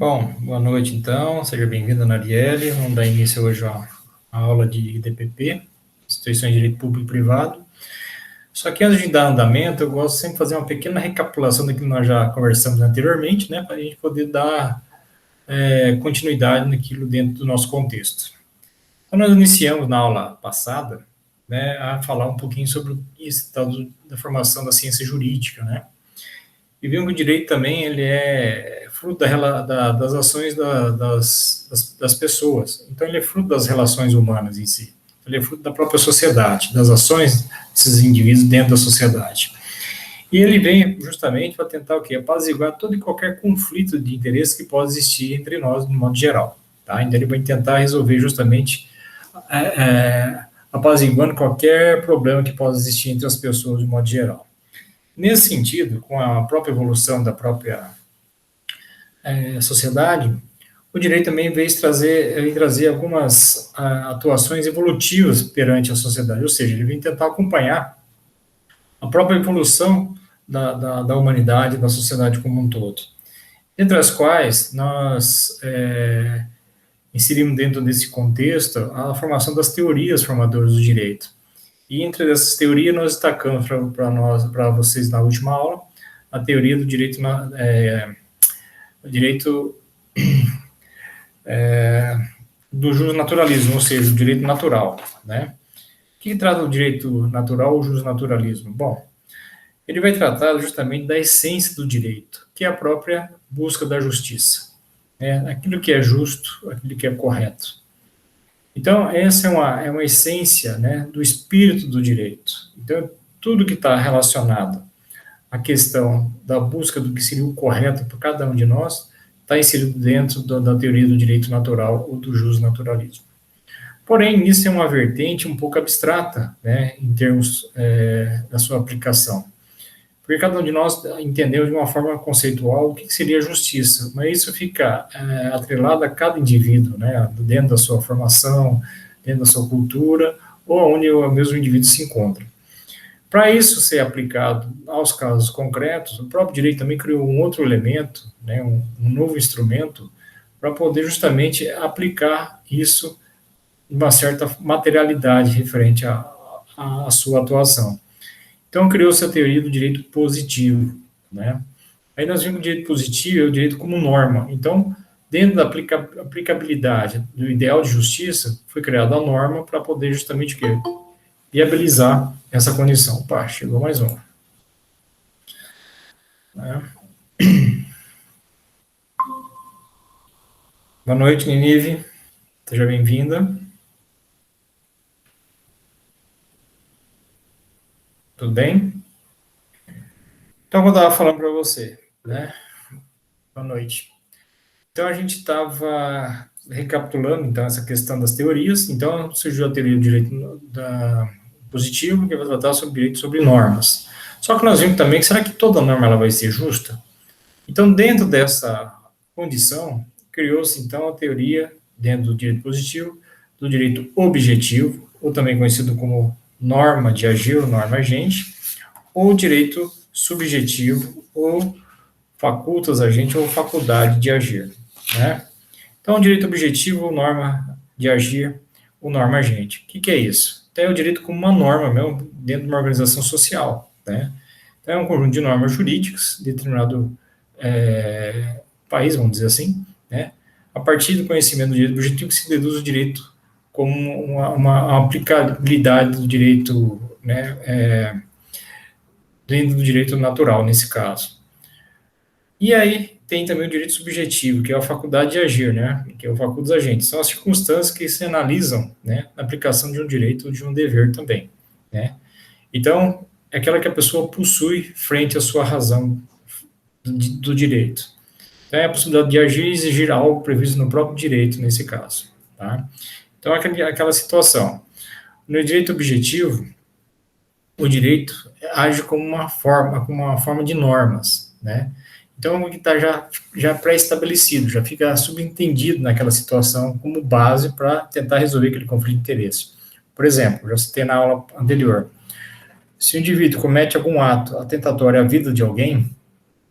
Bom, boa noite então, seja bem-vindo, Narielle. Vamos dar início hoje à aula de DPP, Instituições de Direito Público e Privado. Só que antes de dar andamento, eu gosto sempre de fazer uma pequena recapitulação daquilo que nós já conversamos anteriormente, né, para a gente poder dar continuidade naquilo dentro do nosso contexto. Então, nós iniciamos na aula passada, né, a falar um pouquinho sobre esse tal da formação da ciência jurídica, né, e vimos que o direito também ele é fruto das ações das pessoas. Então, ele é fruto das relações humanas em si. Ele é fruto da própria sociedade, das ações desses indivíduos dentro da sociedade. E ele vem justamente para tentar o quê? Apaziguar todo e qualquer conflito de interesse que possa existir entre nós, no modo geral. Tá? Então, ele vai tentar resolver justamente apaziguando qualquer problema que possa existir entre as pessoas, de modo geral. Nesse sentido, com a própria evolução da própria sociedade, o direito também veio trazer algumas atuações evolutivas perante a sociedade, ou seja, ele vem tentar acompanhar a própria evolução da humanidade, da sociedade como um todo. Entre as quais nós inserimos dentro desse contexto a formação das teorias formadoras do direito. E entre essas teorias nós destacamos para vocês na última aula a teoria do direito do justnaturalismo, ou seja, o direito natural, né? O que trata o direito natural ou justnaturalismo? Bom, ele vai tratar justamente da essência do direito, que é a própria busca da justiça, né? Aquilo que é justo, aquilo que é correto. Então, essa é uma essência, né, do espírito do direito. Então, tudo que está relacionado à questão da busca do que seria o correto para cada um de nós está inserido dentro da teoria do direito natural ou do justnaturalismo. Porém, isso é uma vertente um pouco abstrata, né, em termos da sua aplicação. Porque cada um de nós entendeu de uma forma conceitual o que seria justiça, mas isso fica atrelado a cada indivíduo, né, dentro da sua formação, dentro da sua cultura, ou onde o mesmo indivíduo se encontra. Para isso ser aplicado aos casos concretos, o próprio direito também criou um outro elemento, né, um novo instrumento, para poder justamente aplicar isso em uma certa materialidade referente à sua atuação. Então, criou-se a teoria do direito positivo, né? Aí nós vimos que o direito positivo é o direito como norma. Então, dentro da aplicabilidade do ideal de justiça, foi criada a norma para poder justamente o quê? Viabilizar essa condição. Opa, chegou mais um. Né? Boa noite, Ninive. Seja bem-vinda. Tudo bem? Então, eu estava falando para você, né? Boa noite. Então, a gente estava recapitulando, então, essa questão das teorias. Então, surgiu a teoria do direito positivo, que vai tratar sobre direito sobre normas. Só que nós vimos também que será que toda norma ela vai ser justa? Então, dentro dessa condição, criou-se, então, a teoria, dentro do direito positivo, do direito objetivo, ou também conhecido como norma de agir, ou norma agente, ou direito subjetivo, ou facultas agente, ou faculdade de agir, né? Então, direito objetivo, ou norma de agir, ou norma agente. O que é isso? Então, é o direito como uma norma mesmo, dentro de uma organização social, né? Então, é um conjunto de normas jurídicas, de determinado país, vamos dizer assim, né? A partir do conhecimento do direito objetivo que se deduz o direito como uma aplicabilidade do direito, né, dentro do direito natural, nesse caso. E aí tem também o direito subjetivo, que é a faculdade de agir, né, que é o facultas agentes. São as circunstâncias que se analisam, né, na aplicação de um direito ou de um dever também, né. Então, é aquela que a pessoa possui frente à sua razão do direito. Então, é a possibilidade de agir e exigir algo previsto no próprio direito, nesse caso. Tá? Então, aquela situação. No direito objetivo, o direito age como uma forma de normas, né? Então, o que está já pré-estabelecido, já fica subentendido naquela situação como base para tentar resolver aquele conflito de interesse. Por exemplo, já citei na aula anterior, se o indivíduo comete algum ato atentatório à vida de alguém,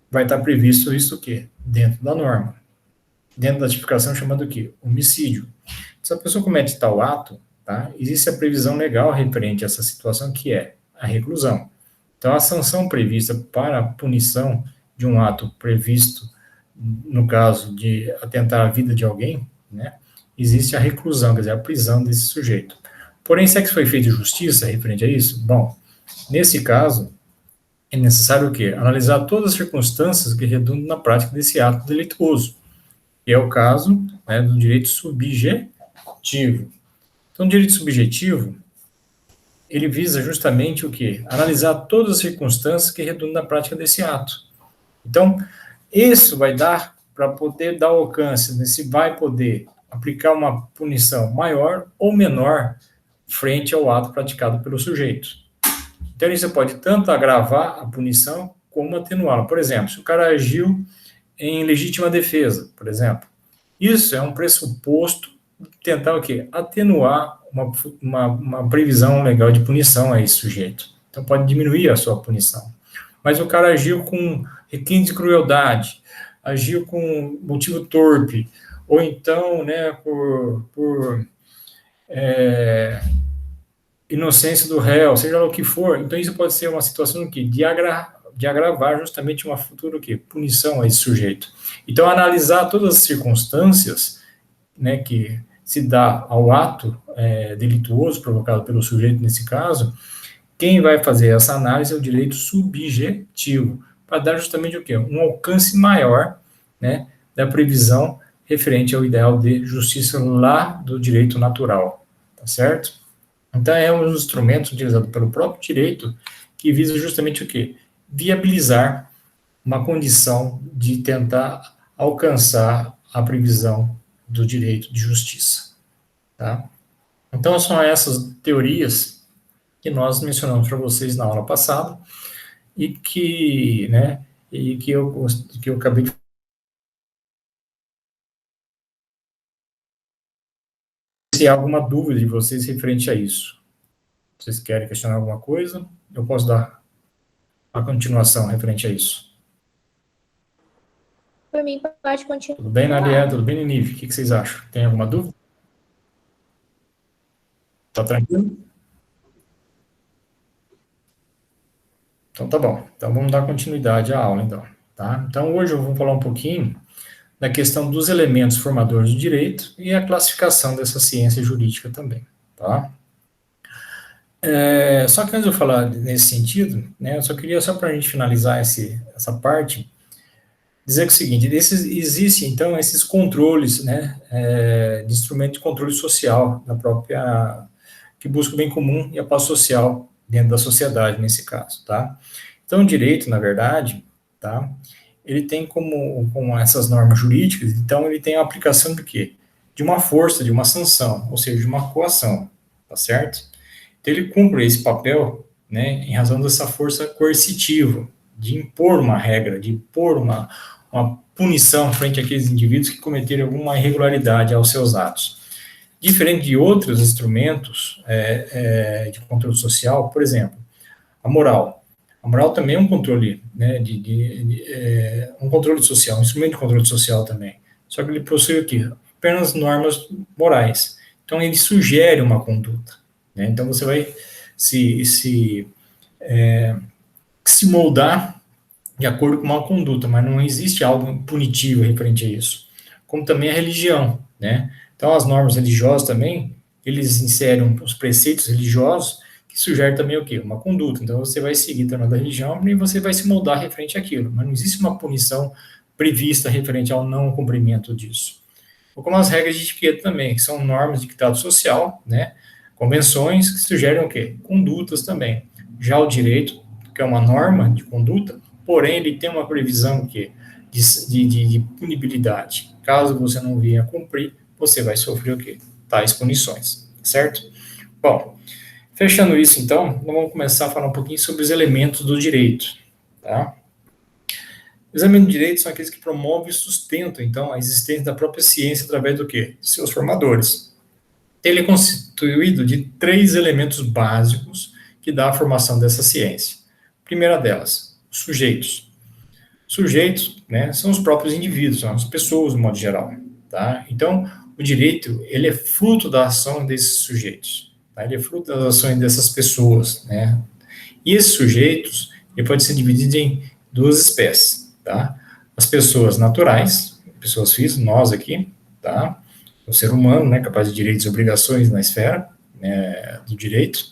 vai estar previsto isso o quê? Dentro da norma. dentro da tipificação chamada o quê? Homicídio. Se a pessoa comete tal ato, tá, existe a previsão legal referente a essa situação, que é a reclusão. Então, a sanção prevista para a punição de um ato previsto, no caso de atentar à vida de alguém, né, existe a reclusão, quer dizer, a prisão desse sujeito. Porém, se é que foi feita justiça referente a isso? Bom, nesse caso, é necessário o quê? Analisar todas as circunstâncias que redundam na prática desse ato delituoso, que é o caso, né, do direito subjetivo. Então, o direito subjetivo, ele visa justamente o quê? Analisar todas as circunstâncias que redundam na prática desse ato. Então, isso vai dar, para poder dar alcance, né, se vai poder aplicar uma punição maior ou menor frente ao ato praticado pelo sujeito. Então, isso pode tanto agravar a punição como atenuá-la. Por exemplo, se o cara agiu em legítima defesa, por exemplo, isso é um pressuposto de tentar o quê? Atenuar uma previsão legal de punição a esse sujeito. Então, pode diminuir a sua punição. Mas o cara agiu com requinte de crueldade, agiu com motivo torpe, ou então, né, por inocência do réu, seja lá o que for. Então, isso pode ser uma situação que de agravar justamente uma futura o quê? Punição a esse sujeito. Então, analisar todas as circunstâncias, né, que se dá ao ato delituoso provocado pelo sujeito nesse caso, quem vai fazer essa análise é o direito subjetivo, para dar justamente o quê? Um alcance maior, né, da previsão referente ao ideal de justiça lá do direito natural, tá certo? Então, é um instrumento utilizado pelo próprio direito que visa justamente o quê? Viabilizar uma condição de tentar alcançar a previsão do direito de justiça, tá? Então, são essas teorias que nós mencionamos para vocês na aula passada e que, né, que eu acabei de... Se há alguma dúvida de vocês referente a isso. Vocês querem questionar alguma coisa? Eu posso dar a continuação referente a isso. Por mim, pode continuar. Tudo bem, Nadia? Tudo bem, Ninive? O que vocês acham? Tem alguma dúvida? Tá tranquilo? Então tá bom. Então vamos dar continuidade à aula, então. Tá? Então hoje eu vou falar um pouquinho da questão dos elementos formadores do direito e a classificação dessa ciência jurídica também, tá? Só que antes de eu falar nesse sentido, né, eu só queria, só para a gente finalizar essa parte, dizer que é o seguinte, existem, então, esses controles, né, de instrumento de controle social, da própria, que busca o bem comum e a paz social dentro da sociedade, nesse caso, tá? Então, o direito, na verdade, tá, ele tem como essas normas jurídicas, então, ele tem a aplicação do quê? De uma força, de uma sanção, ou seja, de uma coação, tá certo? Então, ele cumpre esse papel, né, em razão dessa força coercitiva, de impor uma regra, de impor uma punição frente àqueles indivíduos que cometeram alguma irregularidade aos seus atos. Diferente de outros instrumentos de controle social, por exemplo, a moral. A moral também é um controle, né, um controle social, um instrumento de controle social também. Só que ele possui o quê? Apenas normas morais. Então, ele sugere uma conduta. Né? Então, você vai se moldar de acordo com uma conduta, mas não existe algo punitivo referente a isso. Como também a religião, né? Então, as normas religiosas também, eles inserem os preceitos religiosos que sugerem também o quê? Uma conduta. Então, você vai seguir também da religião e você vai se moldar referente àquilo, mas não existe uma punição prevista referente ao não cumprimento disso. Ou como as regras de etiqueta também, que são normas de dictado social, né? Convenções que sugerem o quê? Condutas também. Já o direito, que é uma norma de conduta, porém ele tem uma previsão que de punibilidade. Caso você não venha cumprir, você vai sofrer o quê? Tais punições, certo? Bom, fechando isso então, vamos começar a falar um pouquinho sobre os elementos do direito, tá? Os elementos do direito são aqueles que promovem e sustentam, então, a existência da própria ciência através do quê? Seus formadores. Ele é constituído de 3 elementos básicos que dá a formação dessa ciência. Primeira delas, sujeitos. Sujeitos, né, são os próprios indivíduos, são as pessoas, de modo geral. tá? Então, o direito, ele é fruto da ação desses sujeitos, tá? Ele é fruto das ações dessas pessoas, né? E esses sujeitos, ele pode ser dividido em duas espécies, tá? As pessoas naturais, pessoas físicas, nós aqui, tá? O ser humano, né, capaz de direitos e obrigações na esfera, né, do direito,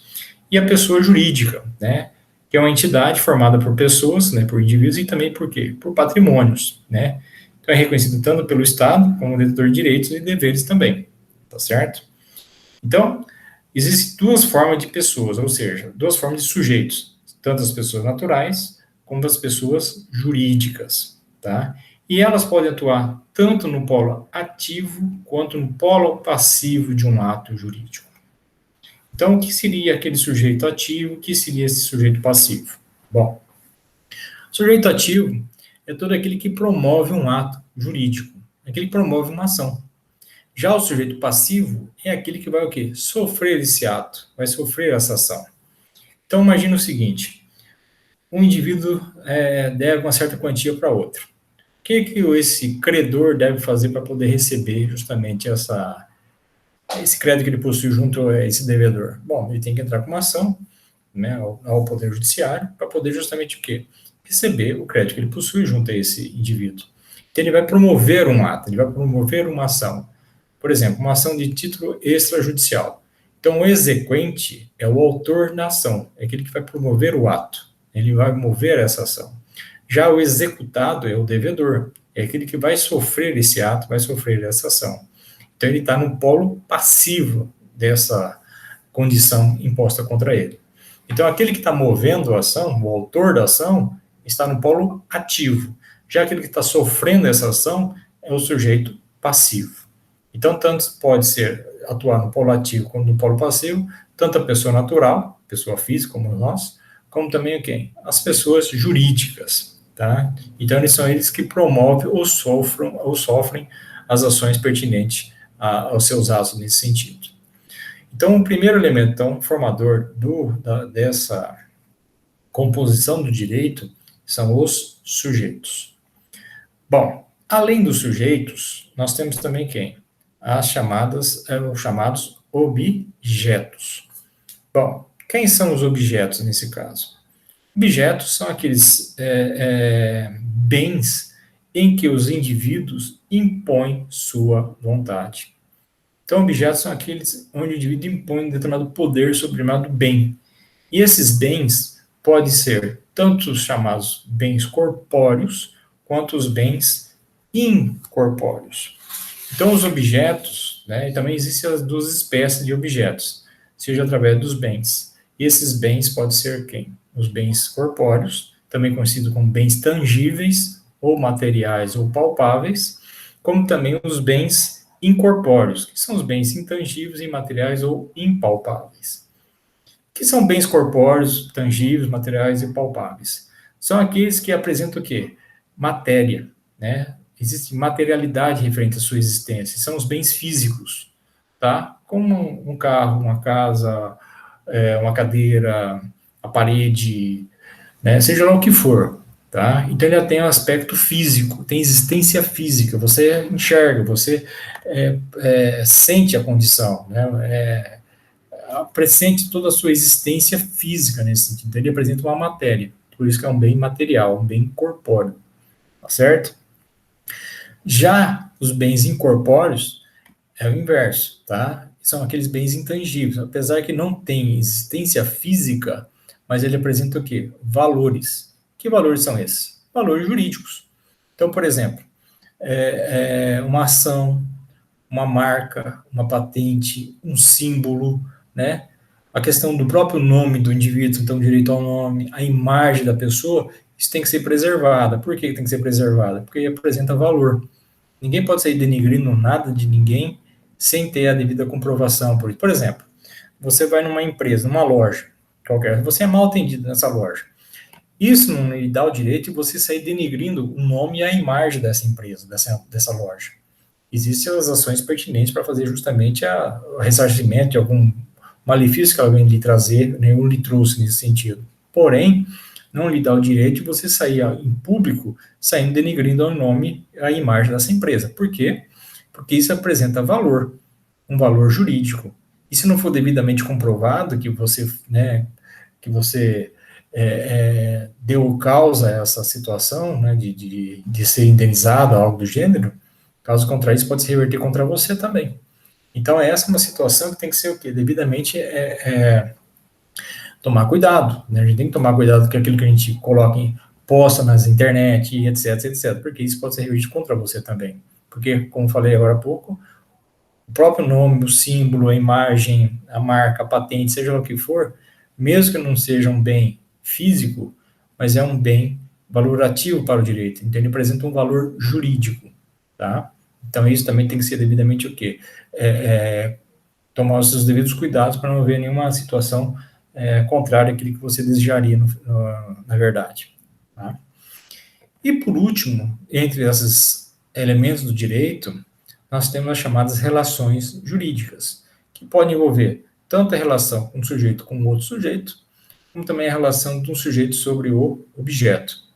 e a pessoa jurídica, né, que é uma entidade formada por pessoas, né, por indivíduos e também por quê? Por patrimônios, né? Então é reconhecido tanto pelo Estado como detentor de direitos e deveres também, tá certo? Então, existem duas formas de pessoas, ou seja, duas formas de sujeitos, tanto as pessoas naturais como as pessoas jurídicas, tá? E elas podem atuar tanto no polo ativo quanto no polo passivo de um ato jurídico. Então, o que seria aquele sujeito ativo? O que seria esse sujeito passivo? Bom, sujeito ativo é todo aquele que promove um ato jurídico, aquele que promove uma ação. Já o sujeito passivo é aquele que vai o quê? Sofrer esse ato, vai sofrer essa ação. Então, imagina o seguinte, um indivíduo deve uma certa quantia para outro. O que esse credor deve fazer para poder receber justamente esse crédito que ele possui junto a esse devedor? Bom, ele tem que entrar com uma ação, né, ao Poder Judiciário para poder justamente o quê? Receber o crédito que ele possui junto a esse indivíduo. Então, ele vai promover um ato, ele vai promover uma ação. Por exemplo, uma ação de título extrajudicial. Então, o exequente é o autor da ação, é aquele que vai promover o ato, ele vai mover essa ação. Já o executado é o devedor, é aquele que vai sofrer esse ato, vai sofrer essa ação. Então, ele está no polo passivo dessa condição imposta contra ele. Então, aquele que está movendo a ação, o autor da ação, está no polo ativo. Já aquele que está sofrendo essa ação é o sujeito passivo. Então, tanto pode ser atuar no polo ativo como no polo passivo, tanto a pessoa natural, pessoa física como nós, como também quem? As pessoas jurídicas, tá? Então, eles que promovem ou sofrem as ações pertinentes aos seus atos nesse sentido. Então, o primeiro elemento então, formador dessa composição do direito são os sujeitos. Bom, além dos sujeitos, nós temos também quem? Os chamados objetos. Bom, quem são os objetos nesse caso? Objetos são aqueles bens em que os indivíduos impõem sua vontade. Então, objetos são aqueles onde o indivíduo impõe um determinado poder sobre um determinado bem. E esses bens podem ser tanto os chamados bens corpóreos, quanto os bens incorpóreos. Então, os objetos, né, e também existem as duas espécies de objetos, seja através dos bens. E esses bens podem ser quem? Os bens corpóreos, também conhecidos como bens tangíveis, ou materiais, ou palpáveis, como também os bens incorpóreos, que são os bens intangíveis, imateriais ou impalpáveis. O que são bens corpóreos, tangíveis, materiais e palpáveis? São aqueles que apresentam o quê? Matéria, né? Existe materialidade referente à sua existência. São os bens físicos, tá? Como um carro, uma casa, uma cadeira, a parede, né? Seja lá o que for, tá? Então ele tem um aspecto físico, tem existência física. Você enxerga, você sente a condição, né? Presente toda a sua existência física nesse sentido. Então, ele apresenta uma matéria, por isso que é um bem material, um bem corpóreo, tá certo? Já os bens incorpóreos é o inverso, tá? São aqueles bens intangíveis, apesar que não tem existência física, mas ele apresenta o quê? Valores. Que valores são esses? Valores jurídicos. Então, por exemplo, uma ação, uma marca, uma patente, um símbolo, né? A questão do próprio nome do indivíduo, então direito ao nome, a imagem da pessoa, isso tem que ser preservada. Por que tem que ser preservada? Porque apresenta valor. Ninguém pode sair denigrindo nada de ninguém sem ter a devida comprovação. Por exemplo, você vai numa empresa, numa loja qualquer, você é mal atendido nessa loja. Isso não lhe dá o direito de você sair denigrindo o nome e a imagem dessa empresa, dessa loja. Existem as ações pertinentes para fazer justamente o ressarcimento de algum malefício que alguém lhe trazer, nenhum lhe trouxe nesse sentido. Porém, não lhe dá o direito de você sair em público, saindo denigrindo o nome, a imagem dessa empresa. Por quê? porque isso apresenta valor, um valor jurídico. E se não for devidamente comprovado que você, né, que você deu causa a essa situação, né, de ser indenizado, algo do gênero, caso contrário, isso pode se reverter contra você também. Então, essa é uma situação que tem que ser o quê? Devidamente tomar cuidado, né? A gente tem que tomar cuidado com aquilo que a gente coloca posta nas internet, etc, etc, porque isso pode ser revertido contra você também. Porque, como falei agora há pouco, o próprio nome, o símbolo, a imagem, a marca, a patente, seja lá o que for, mesmo que não seja um bem físico, mas é um bem valorativo para o direito, então ele apresenta um valor jurídico, tá? Então isso também tem que ser devidamente o quê? Tomar os seus devidos cuidados para não haver nenhuma situação contrária àquilo que você desejaria, na verdade. Tá? E por último, entre esses elementos do direito, nós temos as chamadas relações jurídicas, que podem envolver tanto a relação com um sujeito com outro sujeito, como também a relação de um sujeito sobre o objeto.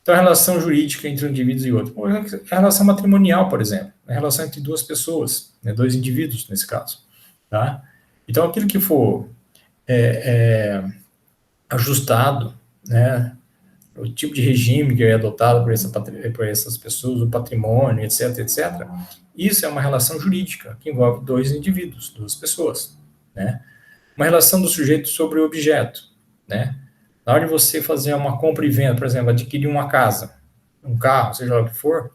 Então, a relação jurídica entre um indivíduo e outro. A relação matrimonial, por exemplo, a relação entre duas pessoas, né, dois indivíduos, nesse caso. Tá? Então, aquilo que for ajustado, né, o tipo de regime que é adotado por essas pessoas, o patrimônio, etc, etc, isso é uma relação jurídica que envolve dois indivíduos, duas pessoas, né? Uma relação do sujeito sobre o objeto, né? Na hora de você fazer uma compra e venda, por exemplo, adquirir uma casa, um carro, seja lá o que for,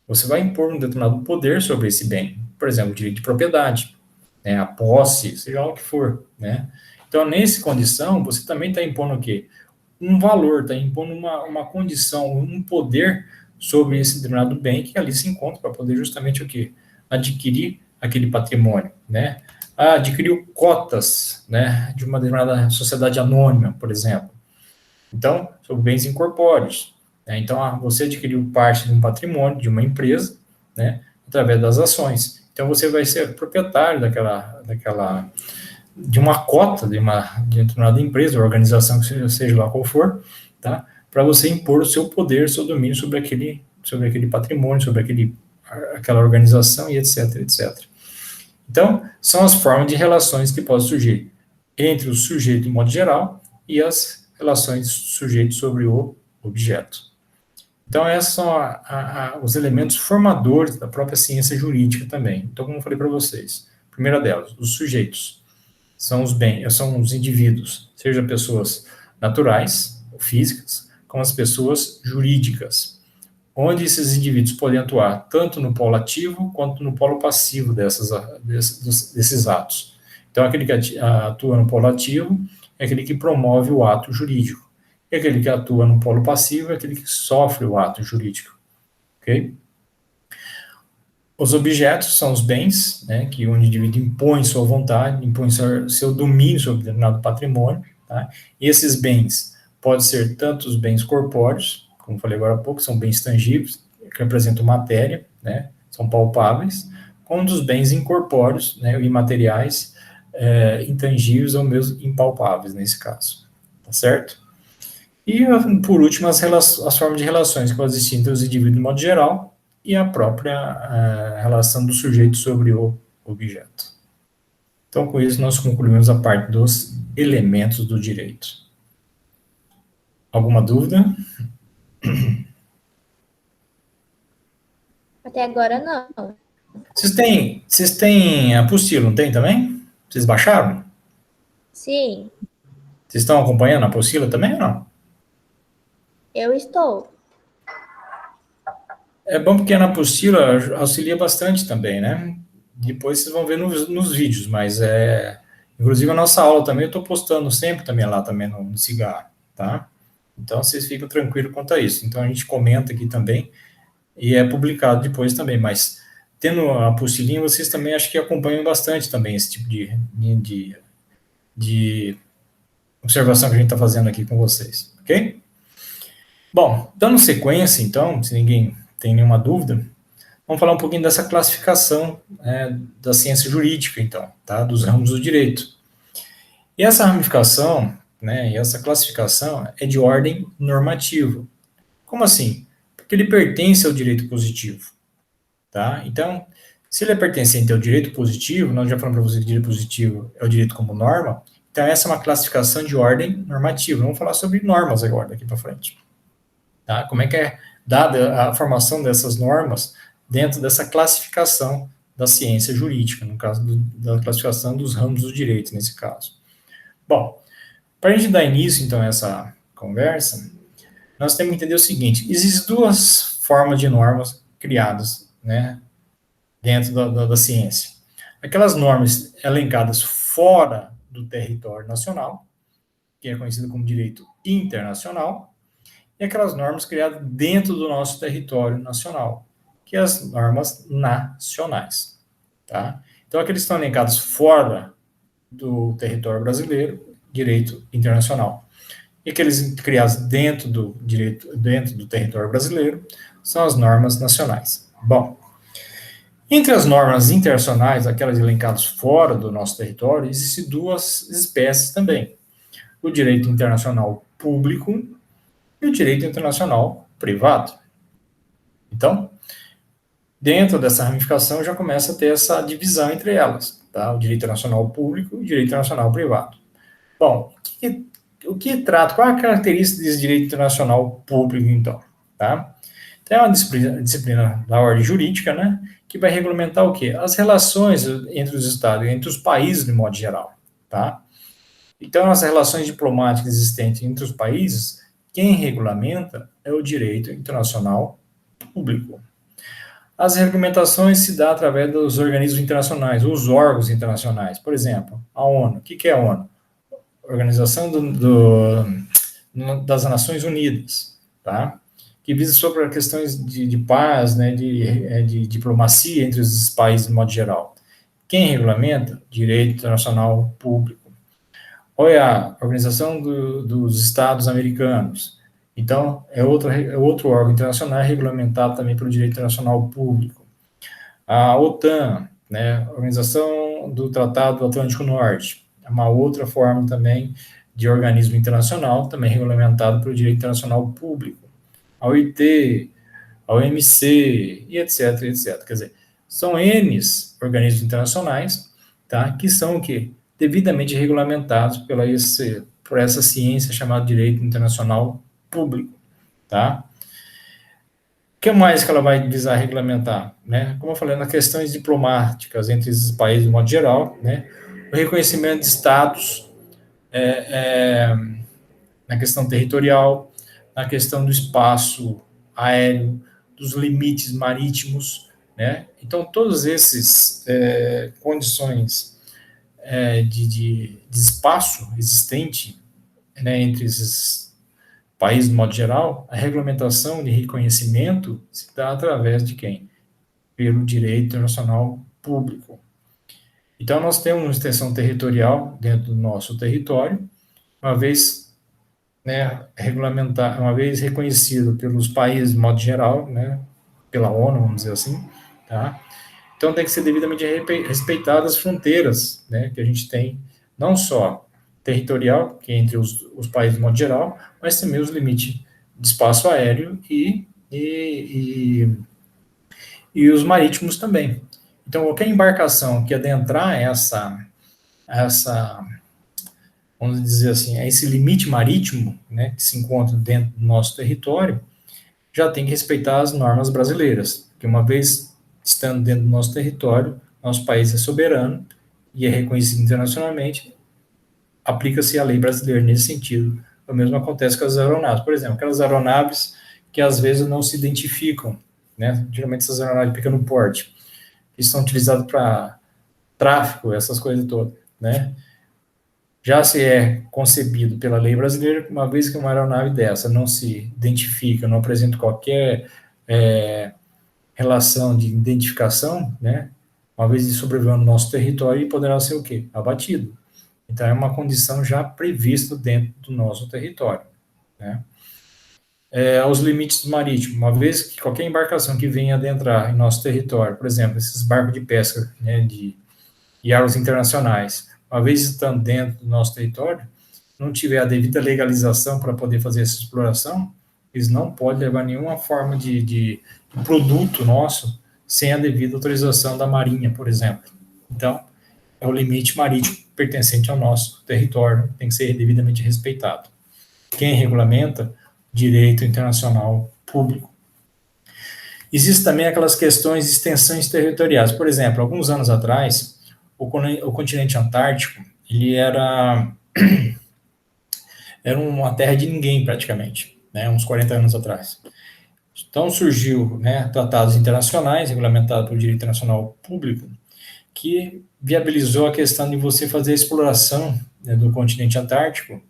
você vai impor um determinado poder sobre esse bem, por exemplo, o direito de propriedade, né, a posse, seja lá o que for, né? Então, nessa condição, você também está impondo o quê? Um valor, está impondo uma condição, um poder sobre esse determinado bem que ali se encontra para poder justamente o quê? Adquirir aquele patrimônio, né? Adquiriu cotas, né, de uma determinada sociedade anônima, por exemplo. Então, sobre bens incorpóreos. Né? Então, você adquiriu parte de um patrimônio de uma empresa, né, através das ações. Então, você vai ser proprietário de uma cota de determinada empresa, ou organização, que seja lá qual for, tá? Para você impor o seu poder, o seu domínio sobre aquele patrimônio, sobre aquela organização e etc, etc. Então, são as formas de relações que podem surgir entre o sujeito em modo geral e as relações sujeito sobre o objeto. Então, esses são os elementos formadores da própria ciência jurídica também. Então, como eu falei para vocês, a primeira delas, os sujeitos são os indivíduos, seja pessoas naturais, ou físicas, como as pessoas jurídicas, onde esses indivíduos podem atuar tanto no polo ativo quanto no polo passivo desses atos. Então, aquele que atua no polo ativo é aquele que promove o ato jurídico, e aquele que atua no polo passivo é aquele que sofre o ato jurídico. Ok? Os objetos são os bens, né, que o indivíduo impõe sua vontade, impõe seu domínio sobre determinado patrimônio, tá? E esses bens podem ser tanto os bens corpóreos, como falei agora há pouco, são bens tangíveis, que representam matéria, né, são palpáveis, como dos bens incorpóreos, né, imateriais, intangíveis ou mesmo impalpáveis, nesse caso, tá certo? E, por último, as formas de relações que podem existir entre os indivíduos de modo geral e a própria relação do sujeito sobre o objeto. Então, com isso, nós concluímos a parte dos elementos do direito. Alguma dúvida? Até agora, não. Vocês têm apostila, não tem também? Vocês baixaram? Sim, Vocês estão acompanhando a apostila também ou não? eu estou. É bom porque na apostila auxilia bastante também, né? Depois vocês vão ver nos vídeos, mas inclusive a nossa aula também eu estou postando sempre também lá também no Cigarro, tá? Então vocês ficam tranquilos quanto a isso. Então a gente comenta aqui também e é publicado depois também, mas tendo a apostilinha, vocês também acho que acompanham bastante também esse tipo de observação que a gente está fazendo aqui com vocês, ok? Bom, dando sequência então, se ninguém tem nenhuma dúvida, vamos falar um pouquinho dessa classificação da ciência jurídica, então, tá? Dos ramos do direito. E essa ramificação, né, e essa classificação é de ordem normativa. Como assim? Porque ele pertence ao direito positivo, tá? Então, Se ele é pertencente ao direito positivo, nós já falamos para você que direito positivo é o direito como norma, então essa é uma classificação de ordem normativa. Vamos falar sobre normas agora, daqui para frente. Tá? Como é que é dada a formação dessas normas dentro dessa classificação da ciência jurídica, no caso da classificação dos ramos do direito, nesse caso. Bom, para a gente dar início, então, a essa conversa, nós temos que entender o seguinte: existem duas formas de normas criadas, né, dentro da ciência. Aquelas normas elencadas fora do território nacional, que é conhecido como direito internacional, e aquelas normas criadas dentro do nosso território nacional, que é as normas nacionais. Tá? Então, aqueles que estão elencados fora do território brasileiro, direito internacional. E aqueles criados dentro do direito, dentro do território brasileiro, são as normas nacionais. Bom, entre as normas internacionais, aquelas elencadas fora do nosso território, existem duas espécies também: o direito internacional público e o direito internacional privado. Então, dentro dessa ramificação já começa a ter essa divisão entre elas, tá? O direito internacional público e o direito internacional privado. Bom, o que trata, qual é a característica desse direito internacional público, então? Tá? Então, é uma disciplina da ordem jurídica, né, que vai regulamentar o quê? As relações entre os estados, entre os países, de modo geral, tá? Então, as relações diplomáticas existentes entre os países, quem regulamenta é o direito internacional público. As regulamentações se dão através dos organismos internacionais, os órgãos internacionais. Por exemplo, a ONU. O que é a ONU? Organização das Nações Unidas, tá? Que visa sobre as questões de paz, né, de diplomacia entre os países de modo geral. Quem regulamenta? Direito internacional público. Olha a Organização dos Estados Americanos. Então, é outro órgão internacional regulamentado também pelo direito internacional público. A OTAN, né, Organização do Tratado Atlântico Norte, é uma outra forma também de organismo internacional, também regulamentado pelo direito internacional público. A OIT, a OMC, e etc, etc. Quer dizer, são N organismos internacionais, tá, que são o quê? Devidamente regulamentados por essa ciência chamada direito internacional público, tá? O que mais que ela vai visar regulamentar, né? Como eu falei, nas questões diplomáticas entre esses países de modo geral, né? O reconhecimento de estados na questão territorial, na questão do espaço aéreo, dos limites marítimos, né? Então, todas essas condições de espaço existente, né, entre esses países, de modo geral, a regulamentação de reconhecimento se dá através de quem? Pelo direito internacional público. Então, nós temos uma extensão territorial dentro do nosso território, uma vez, né, uma vez reconhecido pelos países, de modo geral, né, pela ONU, vamos dizer assim, tá? Então, tem que ser devidamente respeitadas as fronteiras, né, que a gente tem, não só territorial, que é entre os países de modo geral, mas também os limites de espaço aéreo e os marítimos também. Então, qualquer embarcação que adentrar vamos dizer assim, esse limite marítimo, né, que se encontra dentro do nosso território, já tem que respeitar as normas brasileiras, porque uma vez estando dentro do nosso território, nosso país é soberano e é reconhecido internacionalmente, aplica-se a lei brasileira nesse sentido. O mesmo acontece com as aeronaves. Por exemplo, aquelas aeronaves que às vezes não se identificam, né? Geralmente essas aeronaves ficam no porte, que são utilizadas para tráfico, essas coisas todas, né? Já se é concebido pela lei brasileira, uma vez que uma aeronave dessa não se identifica, não apresenta qualquer relação de identificação, né? Uma vez de sobrevoar no nosso território, poderá ser o quê? Abatido. Então, é uma condição já prevista dentro do nosso território, né? Aos limites marítimos, uma vez que qualquer embarcação que venha adentrar em nosso território, por exemplo, esses barcos de pesca, né, de águas internacionais, uma vez estando dentro do nosso território, não tiver a devida legalização para poder fazer essa exploração, eles não podem levar nenhuma forma de produto nosso sem a devida autorização da Marinha, por exemplo. Então, é o limite marítimo pertencente ao nosso território, tem que ser devidamente respeitado. Quem regulamenta? Direito internacional público. Existem também aquelas questões de extensões territoriais. Por exemplo, alguns anos atrás, o continente antártico, ele era uma terra de ninguém praticamente, né, uns 40 anos atrás. Então surgiu, né, tratados internacionais regulamentados pelo direito internacional público que viabilizou a questão de você fazer a exploração, né, do continente antártico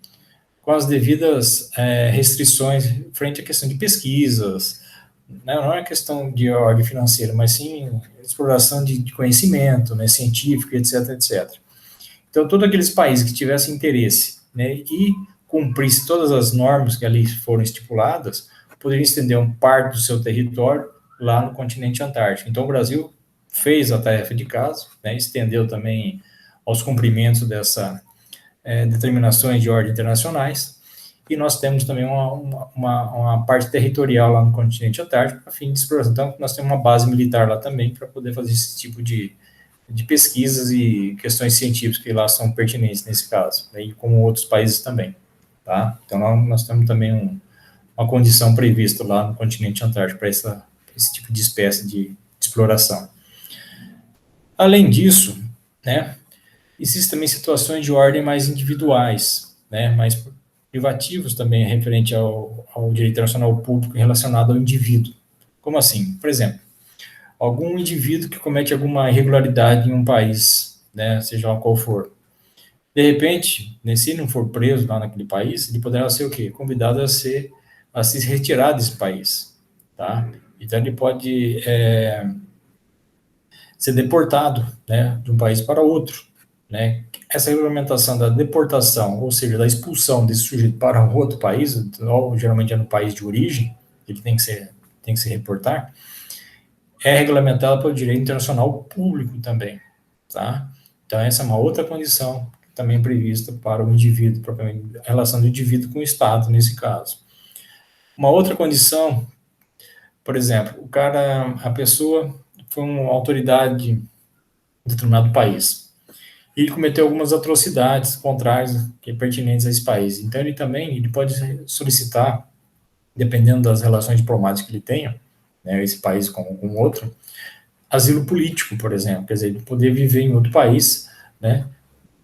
com as devidas restrições frente à questão de pesquisas, né, não é questão de ordem financeira, mas sim exploração de conhecimento, né, científico, etc, etc. Então, todos aqueles países que tivessem interesse, né, e cumprisse todas as normas que ali foram estipuladas, poderiam estender um parte do seu território lá no continente antártico. Então, o Brasil fez a tarefa de casa, né, estendeu também aos cumprimentos dessa determinações de ordem internacionais, e nós temos também uma parte territorial lá no continente antártico a fim de exploração. Então, nós temos uma base militar lá também para poder fazer esse tipo de pesquisas e questões científicas que lá são pertinentes nesse caso, né, e como outros países também. Tá? Então, nós temos também uma condição prevista lá no continente antártico para esse tipo de espécie de exploração. Além disso, né, existem também situações de ordem mais individuais, né, mais privativos também, referente ao direito internacional público relacionado ao indivíduo. Como assim? Por exemplo, algum indivíduo que comete alguma irregularidade em um país, né, seja qual for. De repente, né, se não for preso lá naquele país, ele poderá ser o quê? Convidado a se retirar desse país, tá? Então ele pode ser deportado, né, de um país para outro, né? Essa regulamentação da deportação, ou seja, da expulsão desse sujeito para outro país, ou geralmente é no país de origem, ele tem que se reportar, é regulamentada pelo direito internacional público também, tá? Então, essa é uma outra condição também prevista para o indivíduo, a relação do indivíduo com o Estado, nesse caso. Uma outra condição, por exemplo, a pessoa foi uma autoridade de determinado país, e ele cometeu algumas atrocidades contrárias que pertinentes a esse país. Então, ele pode solicitar, dependendo das relações diplomáticas que ele tenha, né, esse país com outro, asilo político, por exemplo, quer dizer, ele poder viver em outro país, né,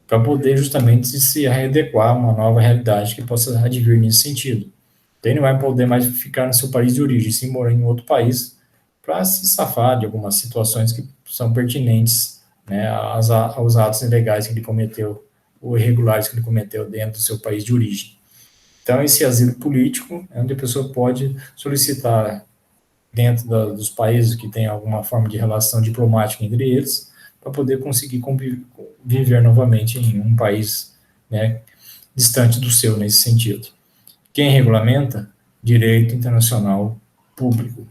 para poder justamente se readequar a uma nova realidade que possa advir nesse sentido. Então, ele não vai poder mais ficar no seu país de origem, sim morar em outro país para se safar de algumas situações que são pertinentes, né, aos atos ilegais que ele cometeu, ou irregulares que ele cometeu dentro do seu país de origem. Então, esse asilo político é onde a pessoa pode solicitar dentro dos países que tem alguma forma de relação diplomática entre eles, para poder conseguir viver novamente em um país, né, distante do seu, nesse sentido. Quem regulamenta? Direito internacional público.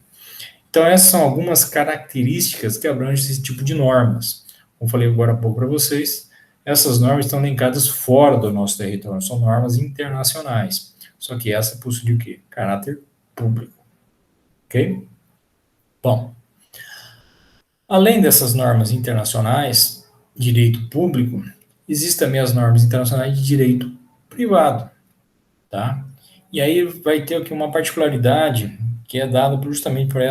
Então, essas são algumas características que abrangem esse tipo de normas. Como falei agora há pouco para vocês, essas normas estão linkadas fora do nosso território, são normas internacionais. Só que essa possui o quê? Caráter público. Ok? Bom, além dessas normas internacionais, direito público, existem também as normas internacionais de direito privado, tá? E aí vai ter aqui uma particularidade que é dada justamente por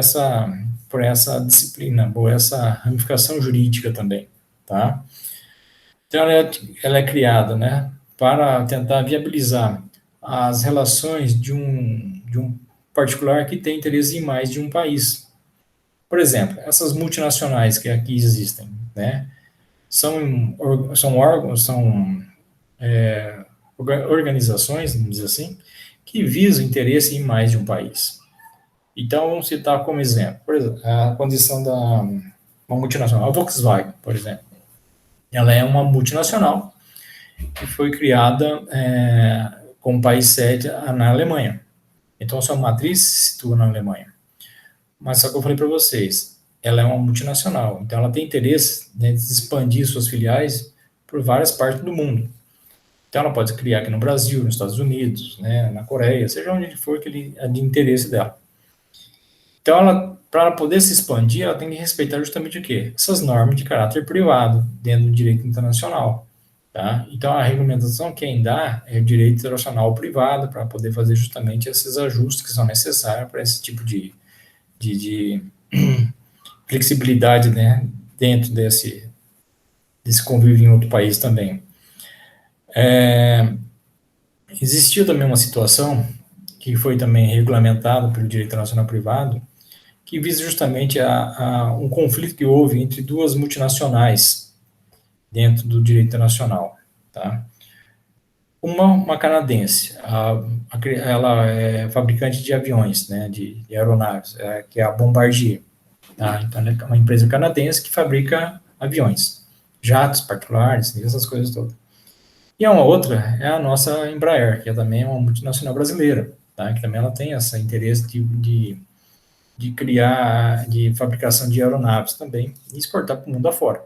essa disciplina, por essa ramificação jurídica também, tá? Então ela é criada, né, para tentar viabilizar as relações de um particular que tem interesse em mais de um país. Por exemplo, essas multinacionais que aqui existem, né, são órgãos, são organizações, vamos dizer assim, que visam interesse em mais de um país. Então, vamos citar como exemplo, por exemplo, a condição da uma multinacional, a Volkswagen, por exemplo. Ela é uma multinacional que foi criada com país sede na Alemanha. Então, a sua matriz se situa na Alemanha. Mas só que eu falei para vocês, ela é uma multinacional, então ela tem interesse, né, de expandir suas filiais por várias partes do mundo. Então ela pode criar aqui no Brasil, nos Estados Unidos, né, na Coreia, seja onde for que é de interesse dela. Então, para ela poder se expandir, ela tem que respeitar justamente o quê? Essas normas de caráter privado dentro do direito internacional. Tá? Então, a regulamentação quem dá é o direito internacional privado para poder fazer justamente esses ajustes que são necessários para esse tipo de flexibilidade, né, dentro desse convívio em outro país também. Existiu também uma situação que foi também regulamentada pelo direito internacional privado, que visa justamente um conflito que houve entre duas multinacionais dentro do direito internacional. Tá? Uma canadense, ela é fabricante de aviões, né, de aeronaves, que é a Bombardier. Tá? Então, ela é uma empresa canadense que fabrica aviões, jatos particulares, essas coisas todas. E a uma outra é a nossa Embraer, que é também uma multinacional brasileira, tá? Que também ela tem esse interesse de criar, de fabricação de aeronaves também, e exportar para o mundo afora.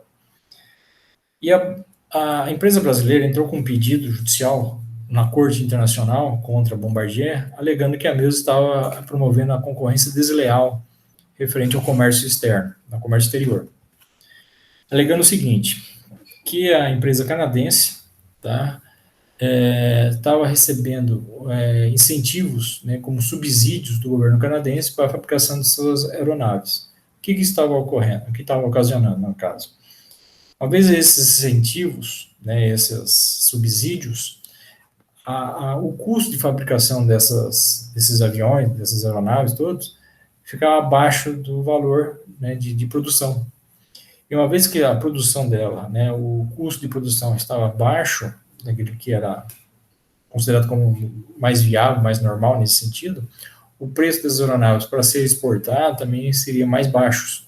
E a empresa brasileira entrou com um pedido judicial na Corte Internacional contra a Bombardier, alegando que a mesma estava promovendo a concorrência desleal referente ao comércio externo, ao comércio exterior. Alegando o seguinte, que a empresa canadense, tá, estava recebendo incentivos, né, como subsídios do governo canadense para a fabricação de suas aeronaves. O que estava ocorrendo? O que estava ocasionando, no caso? Uma vez esses incentivos, né, esses subsídios, o custo de fabricação desses aviões, dessas aeronaves todos, ficava abaixo do valor, né, de produção. E uma vez que a produção dela, né, o custo de produção estava abaixo daquele que era considerado como mais viável, mais normal nesse sentido, o preço das aeronaves para ser exportado também seria mais baixo.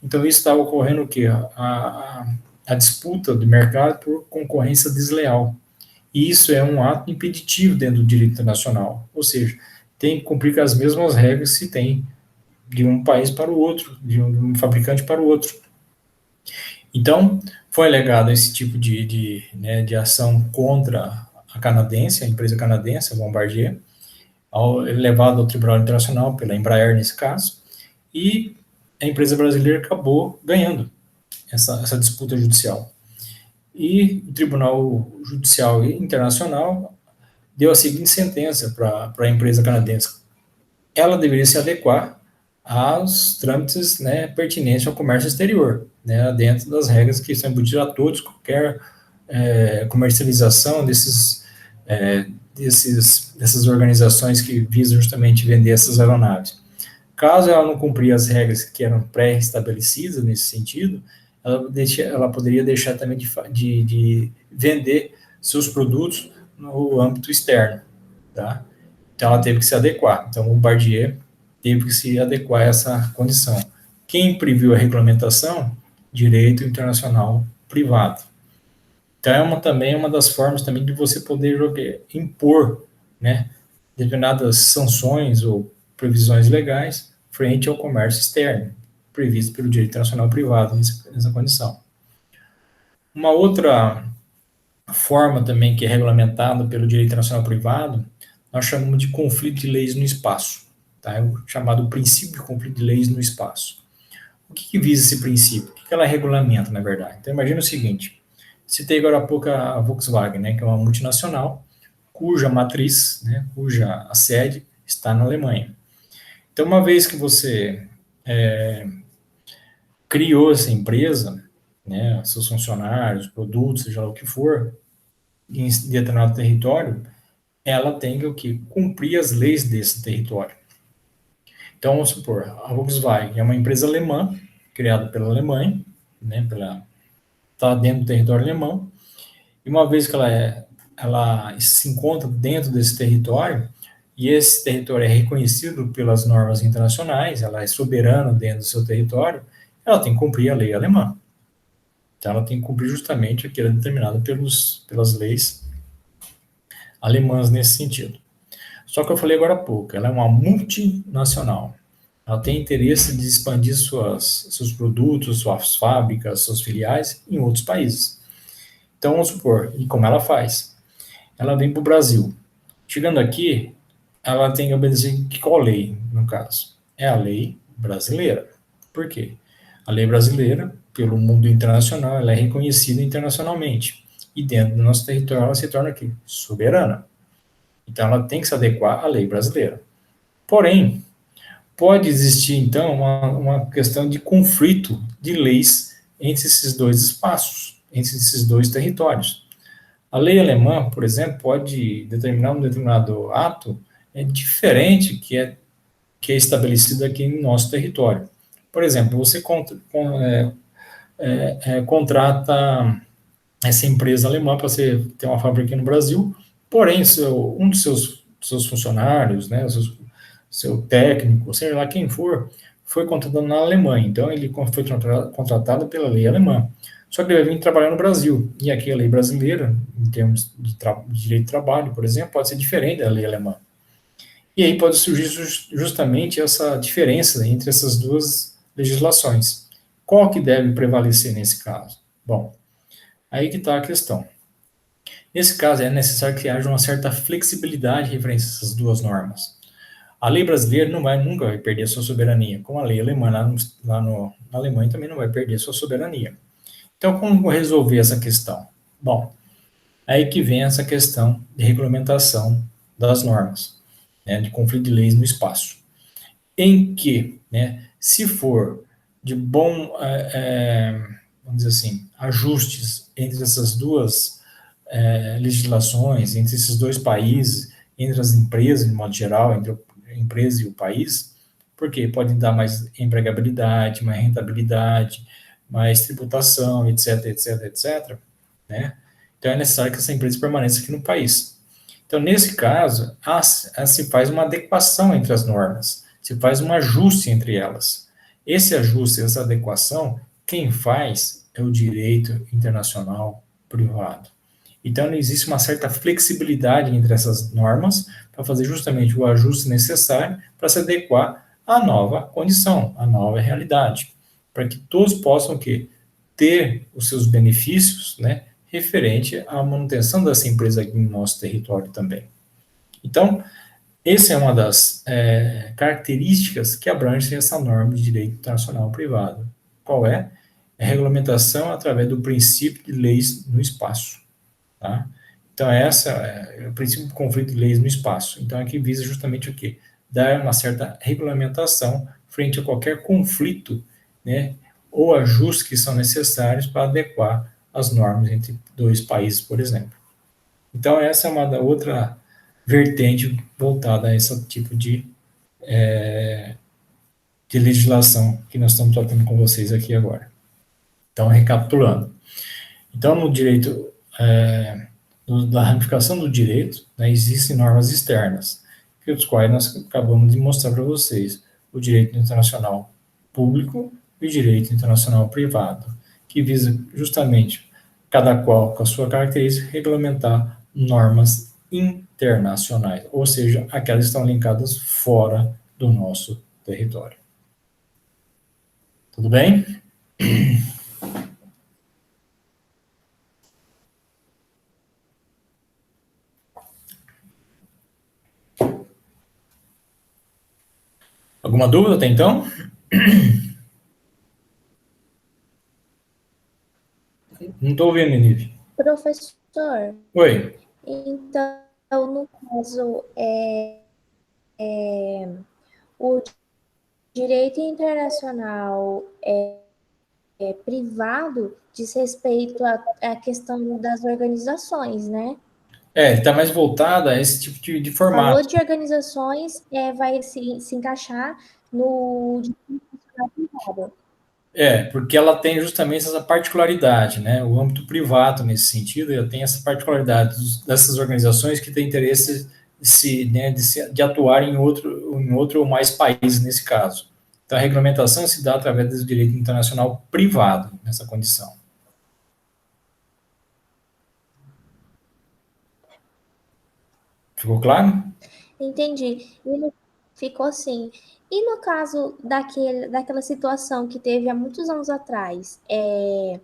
Então, isso estava ocorrendo o quê? A disputa do mercado por concorrência desleal. E isso é um ato impeditivo dentro do direito internacional. Ou seja, tem que cumprir as mesmas regras que tem de um país para o outro, de um fabricante para o outro. Então, foi alegado esse tipo de ação contra a canadense, a empresa canadense, a Bombardier, levado ao Tribunal Internacional pela Embraer nesse caso, e a empresa brasileira acabou ganhando essa disputa judicial. E o Tribunal Judicial Internacional deu a seguinte sentença para a empresa canadense: ela deveria se adequar aos trâmites, né, pertinentes ao comércio exterior, né, dentro das regras que são embutidas a todos, qualquer comercialização dessas organizações que visam justamente vender essas aeronaves. Caso ela não cumprir as regras que eram pré-estabelecidas nesse sentido, ela poderia deixar também de vender seus produtos no âmbito externo, tá? Então ela teve que se adequar. Então o Bombardier teve que se adequar a essa condição. Quem previu a regulamentação? Direito internacional privado. Então também uma das formas também de você poder impor, né, determinadas sanções ou previsões legais frente ao comércio externo, previsto pelo direito internacional privado nessa condição. Uma outra forma também que é regulamentada pelo direito internacional privado, nós chamamos de conflito de leis no espaço, tá? É o chamado princípio de conflito de leis no espaço. O que visa esse princípio? O que ela regulamenta, na verdade? Então, imagina o seguinte, citei agora há pouco a Volkswagen, né, que é uma multinacional, cuja matriz, né, cuja a sede está na Alemanha. Então, uma vez que você criou essa empresa, né, seus funcionários, produtos, seja lá o que for, em determinado território, ela tem que o quê? Cumprir as leis desse território. Então, vamos supor, a Volkswagen é uma empresa alemã, criada pela Alemanha, né, está dentro do território alemão, e uma vez que ela se encontra dentro desse território, e esse território é reconhecido pelas normas internacionais, ela é soberana dentro do seu território, ela tem que cumprir a lei alemã. Então, ela tem que cumprir justamente o que era determinado pelas leis alemãs nesse sentido. Só que eu falei agora há pouco, ela é uma multinacional. Ela tem interesse de expandir seus produtos, suas fábricas, suas filiais em outros países. Então, vamos supor, e como ela faz? Ela vem para o Brasil. Chegando aqui, ela tem que obedecer qual lei, no caso? É a lei brasileira. Por quê? A lei brasileira, pelo mundo internacional, ela é reconhecida internacionalmente. E dentro do nosso território, ela se torna aqui soberana. Então, ela tem que se adequar à lei brasileira. Porém, pode existir, então, uma questão de conflito de leis entre esses dois espaços, entre esses dois territórios. A lei alemã, por exemplo, pode determinar um determinado ato diferente que é estabelecido aqui no nosso território. Por exemplo, você contrata essa empresa alemã para você ter uma fábrica aqui no Brasil, porém, um dos seus funcionários, né, seu técnico, seja lá quem for, foi contratado na Alemanha. Então, ele foi contratado pela lei alemã. Só que ele vai vir trabalhar no Brasil. E aqui a lei brasileira, em termos de direito de trabalho, por exemplo, pode ser diferente da lei alemã. E aí pode surgir justamente essa diferença entre essas duas legislações. Qual que deve prevalecer nesse caso? Bom, aí que está a questão. Nesse caso, é necessário que haja uma certa flexibilidade referente a essas duas normas. A lei brasileira nunca vai perder sua soberania, como a lei alemã na Alemanha também não vai perder sua soberania. Então, como resolver essa questão? Bom, aí que vem essa questão de regulamentação das normas, né, de conflito de leis no espaço, em que, né, se for de vamos dizer assim, ajustes entre essas duas legislações, entre esses dois países, entre as empresas, de modo geral, entre a empresa e o país, porque pode dar mais empregabilidade, mais rentabilidade, mais tributação, etc, etc, etc, né? Então é necessário que essa empresa permaneça aqui no país. Então, nesse caso, se faz uma adequação entre as normas, se faz um ajuste entre elas. Esse ajuste, essa adequação, quem faz é o direito internacional privado. Então, existe uma certa flexibilidade entre essas normas para fazer justamente o ajuste necessário para se adequar à nova condição, à nova realidade, para que todos possam ter os seus benefícios, né, referente à manutenção dessa empresa aqui no nosso território também. Então, essa é uma das características que abrange essa norma de direito internacional privado. Qual é? É a regulamentação através do princípio de leis no espaço. Tá? Então, essa é o princípio do conflito de leis no espaço. Então, aqui visa justamente o quê? Dar uma certa regulamentação frente a qualquer conflito, né, ou ajustes que são necessários para adequar as normas entre dois países, por exemplo. Então, essa é uma outra vertente voltada a esse tipo de legislação que nós estamos tratando com vocês aqui agora. Então, recapitulando. Então, no direito, da ramificação do direito, né, existem normas externas, que os quais nós acabamos de mostrar para vocês. O direito internacional público e o direito internacional privado, que visa justamente, cada qual com a sua característica, regulamentar normas internacionais, ou seja, aquelas que estão linkadas fora do nosso território. Tudo bem? Alguma dúvida até então? Não estou ouvindo, Nive. Professor, Oi. então, no caso, o direito internacional privado diz respeito à questão das organizações, né? Está mais voltada a esse tipo de Falou formato. de organizações, vai se encaixar no direito internacional privado. Porque ela tem justamente essa particularidade, né? O âmbito privado, nesse sentido, ela tem essa particularidade dessas organizações que têm interesse de atuar em outro ou mais países, nesse caso. Então, a regulamentação se dá através do direito internacional privado, nessa condição. Ficou claro? Entendi. Ficou assim. E no caso daquela situação que teve há muitos anos atrás, eu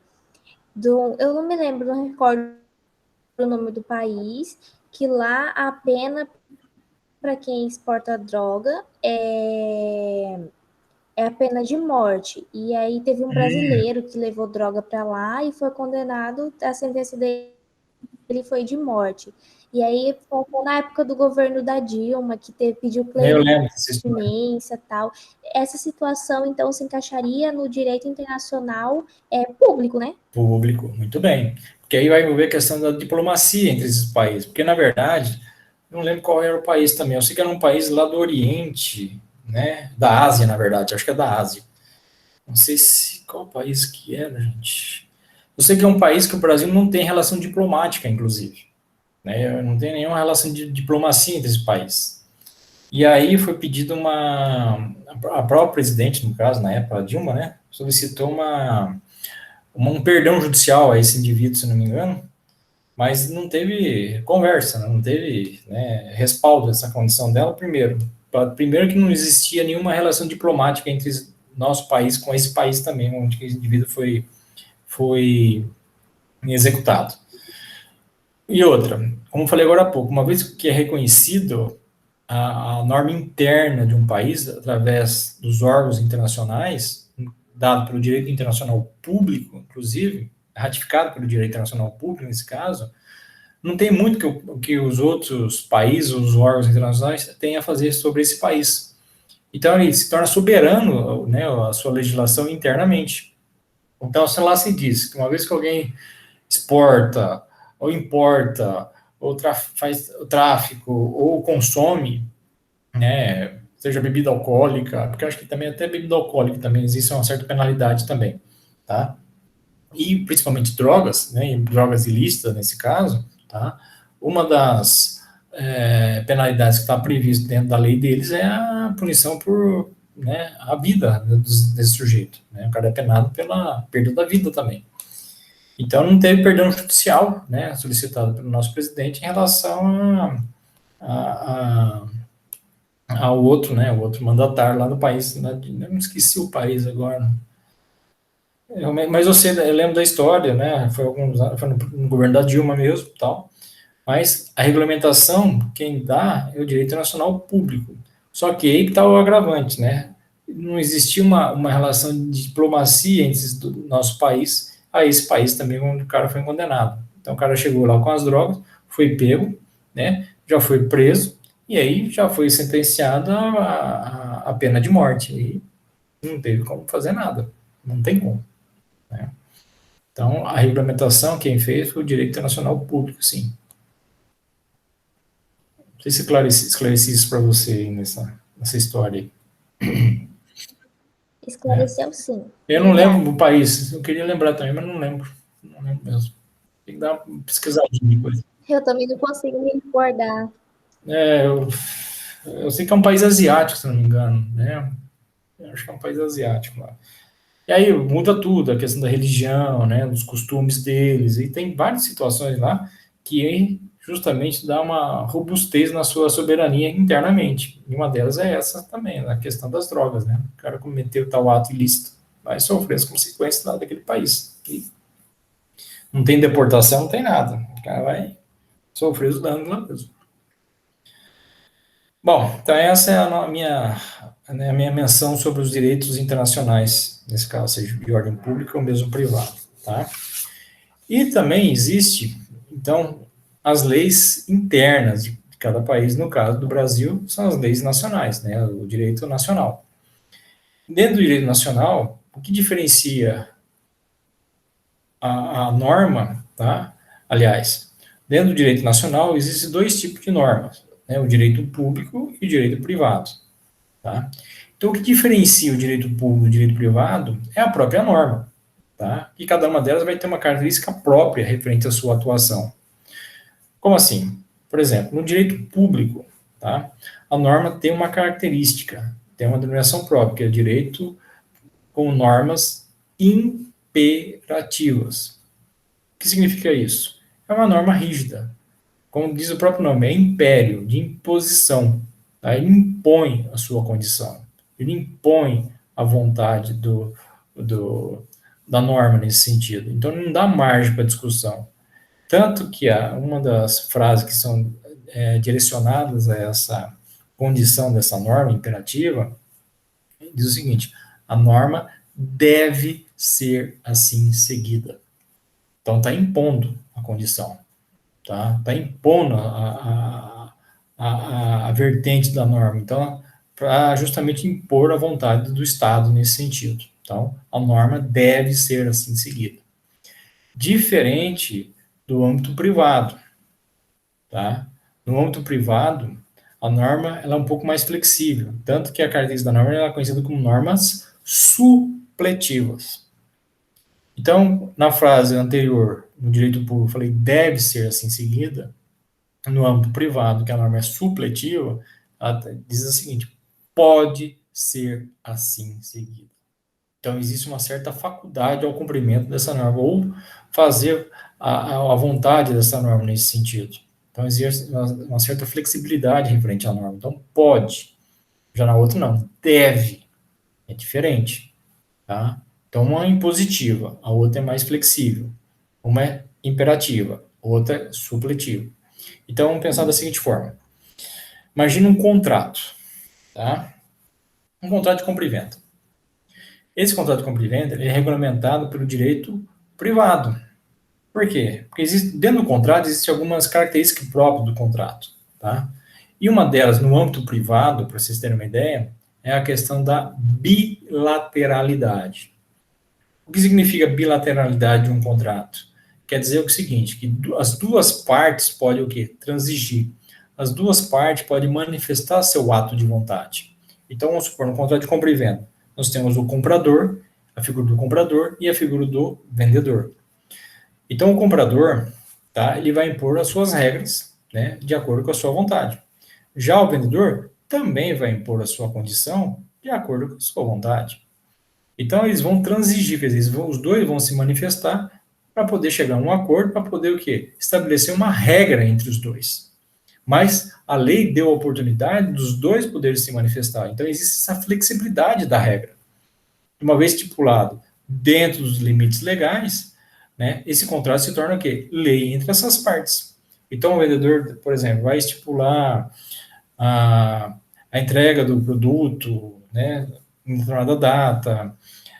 não me lembro, não recordo o nome do país, que lá a pena para quem exporta droga é a pena de morte. E aí teve um brasileiro que levou droga para lá e foi condenado, a sentença dele foi de morte. E aí foi na época do governo da Dilma, que pediu Eu lembro dessa história. clemência e tal. Essa situação, então, se encaixaria no direito internacional público, né? Público, muito bem. Porque aí vai envolver a questão da diplomacia entre esses países. Porque, na verdade, não lembro qual era o país também. Eu sei que era um país lá do Oriente, né? Da Ásia, na verdade. Acho que é da Ásia. Não sei se qual país que era, gente. Eu sei que é um país que o Brasil não tem relação diplomática, inclusive. Né? Não tem nenhuma relação de diplomacia entre esses países. E aí foi pedido uma. A própria presidente, no caso, na época, a Dilma, né? Solicitou um perdão judicial a esse indivíduo, se não me engano, mas não teve conversa, não teve, né, respaldo dessa condição dela, primeiro. Primeiro que não existia nenhuma relação diplomática entre nosso país com esse país também, onde esse indivíduo foi executado. E outra, como falei agora há pouco, uma vez que é reconhecido a norma interna de um país, através dos órgãos internacionais, dado pelo direito internacional público, inclusive, ratificado pelo direito internacional público, nesse caso, não tem muito que os outros países, os órgãos internacionais, têm a fazer sobre esse país. Então, ele se torna soberano, né, a sua legislação internamente. Então, se lá se diz que uma vez que alguém exporta, ou importa, ou faz o tráfico, ou consome, né, seja bebida alcoólica, porque eu acho que também até bebida alcoólica também existe uma certa penalidade também, tá? E principalmente drogas, né, drogas ilícitas nesse caso, tá? Uma das penalidades que está prevista dentro da lei deles é a punição por, né, a vida desse sujeito, né? O cara é penado pela perda da vida também. Então não teve perdão judicial, né, solicitado pelo nosso presidente em relação ao outro, né, o outro mandatário lá no país, né, eu não esqueci o país agora. Mas eu lembro da história, né? Foi alguns anos, foi no governo da Dilma mesmo, tal. Mas a regulamentação, quem dá é o direito nacional público. Só que aí que está o agravante, né? Não existia uma relação de diplomacia entre o nosso país a esse país também, onde o cara foi condenado. Então o cara chegou lá com as drogas, foi pego, né? Já foi preso e aí já foi sentenciado a pena de morte. E não teve como fazer nada, não tem como. Né? Então, a regulamentação, quem fez foi o direito internacional público, sim. Não sei se esclareci isso para você aí nessa história aí. Né? Esclareceu sim. Eu não lembro Obrigada. do país, eu queria lembrar também, mas não lembro. Não lembro mesmo. Tem que dar uma pesquisadinha depois. Eu também não consigo me recordar. É, eu sei que é um país asiático, se não me engano, né? Eu acho que é um país asiático lá. E aí muda tudo, a questão da religião, né, dos costumes deles, e tem várias situações lá que justamente dá uma robustez na sua soberania internamente. E uma delas é essa também, a questão das drogas, né? O cara cometeu tal ato ilícito, vai sofrer as consequências lá daquele país. E não tem deportação, não tem nada. O cara vai sofrer os danos lá mesmo. Bom, então essa é a minha menção sobre os direitos internacionais, nesse caso, seja de ordem pública ou mesmo privado, tá? E também existe, então, as leis internas de cada país. No caso do Brasil, são as leis nacionais, né? O direito nacional. Dentro do direito nacional, o que diferencia a norma, tá? Aliás, dentro do direito nacional existem dois tipos de normas, né? O direito público e o direito privado, tá? Então, o que diferencia o direito público do direito privado é a própria norma, tá? E cada uma delas vai ter uma característica própria referente à sua atuação. Como assim? Por exemplo, no direito público, tá? A norma tem uma característica, tem uma denominação própria, que é direito com normas imperativas. O que significa isso? É uma norma rígida. Como diz o próprio nome, é império, de imposição. Tá? Ele impõe a sua condição. Ele impõe a vontade da norma nesse sentido. Então, não dá margem para discussão. Tanto que uma das frases que são direcionadas a condição dessa norma imperativa, diz o seguinte: a norma deve ser assim seguida. Então, está impondo a condição, tá? Está impondo a vertente da norma. Então, para justamente impor a vontade do Estado nesse sentido. Então, a norma deve ser assim seguida. Diferente do âmbito privado, tá? No âmbito privado, a norma ela é um pouco mais flexível, tanto que a característica da norma é conhecida como normas supletivas. Então, na frase anterior, no direito público, eu falei deve ser assim seguida. No âmbito privado, que a norma é supletiva, ela diz o seguinte: pode ser assim seguida. Então, existe uma certa faculdade ao cumprimento dessa norma, ou fazer a vontade dessa norma nesse sentido. Então, existe uma certa flexibilidade referente à norma. Então, pode. Já na outra, não. Deve. É diferente. Tá? Então, uma é impositiva, a outra é mais flexível. Uma é imperativa, a outra é supletiva. Então, vamos pensar da seguinte forma. Imagina um contrato. Tá? Um contrato de compra e venda. Esse contrato de compra e venda é regulamentado pelo direito privado. Por quê? Porque dentro do contrato existem algumas características próprias do contrato. Tá? E uma delas, no âmbito privado, para vocês terem uma ideia, é a questão da bilateralidade. O que significa bilateralidade de um contrato? Quer dizer o seguinte, que as duas partes podem o quê? Transigir. As duas partes podem manifestar seu ato de vontade. Então, vamos supor, no contrato de compra e venda, nós temos o comprador, a figura do comprador e a figura do vendedor. Então, o comprador, tá, ele vai impor as suas regras, né, de acordo com a sua vontade. Já o vendedor também vai impor a sua condição de acordo com a sua vontade. Então, eles vão transigir, quer dizer, os dois vão se manifestar para poder chegar a um acordo, para poder o quê? Estabelecer uma regra entre os dois. Mas a lei deu a oportunidade dos dois poderem se manifestar. Então, existe essa flexibilidade da regra. Uma vez estipulado dentro dos limites legais, né, esse contrato se torna o quê? Lei entre essas partes. Então, o vendedor, por exemplo, vai estipular a entrega do produto, né, em determinada data,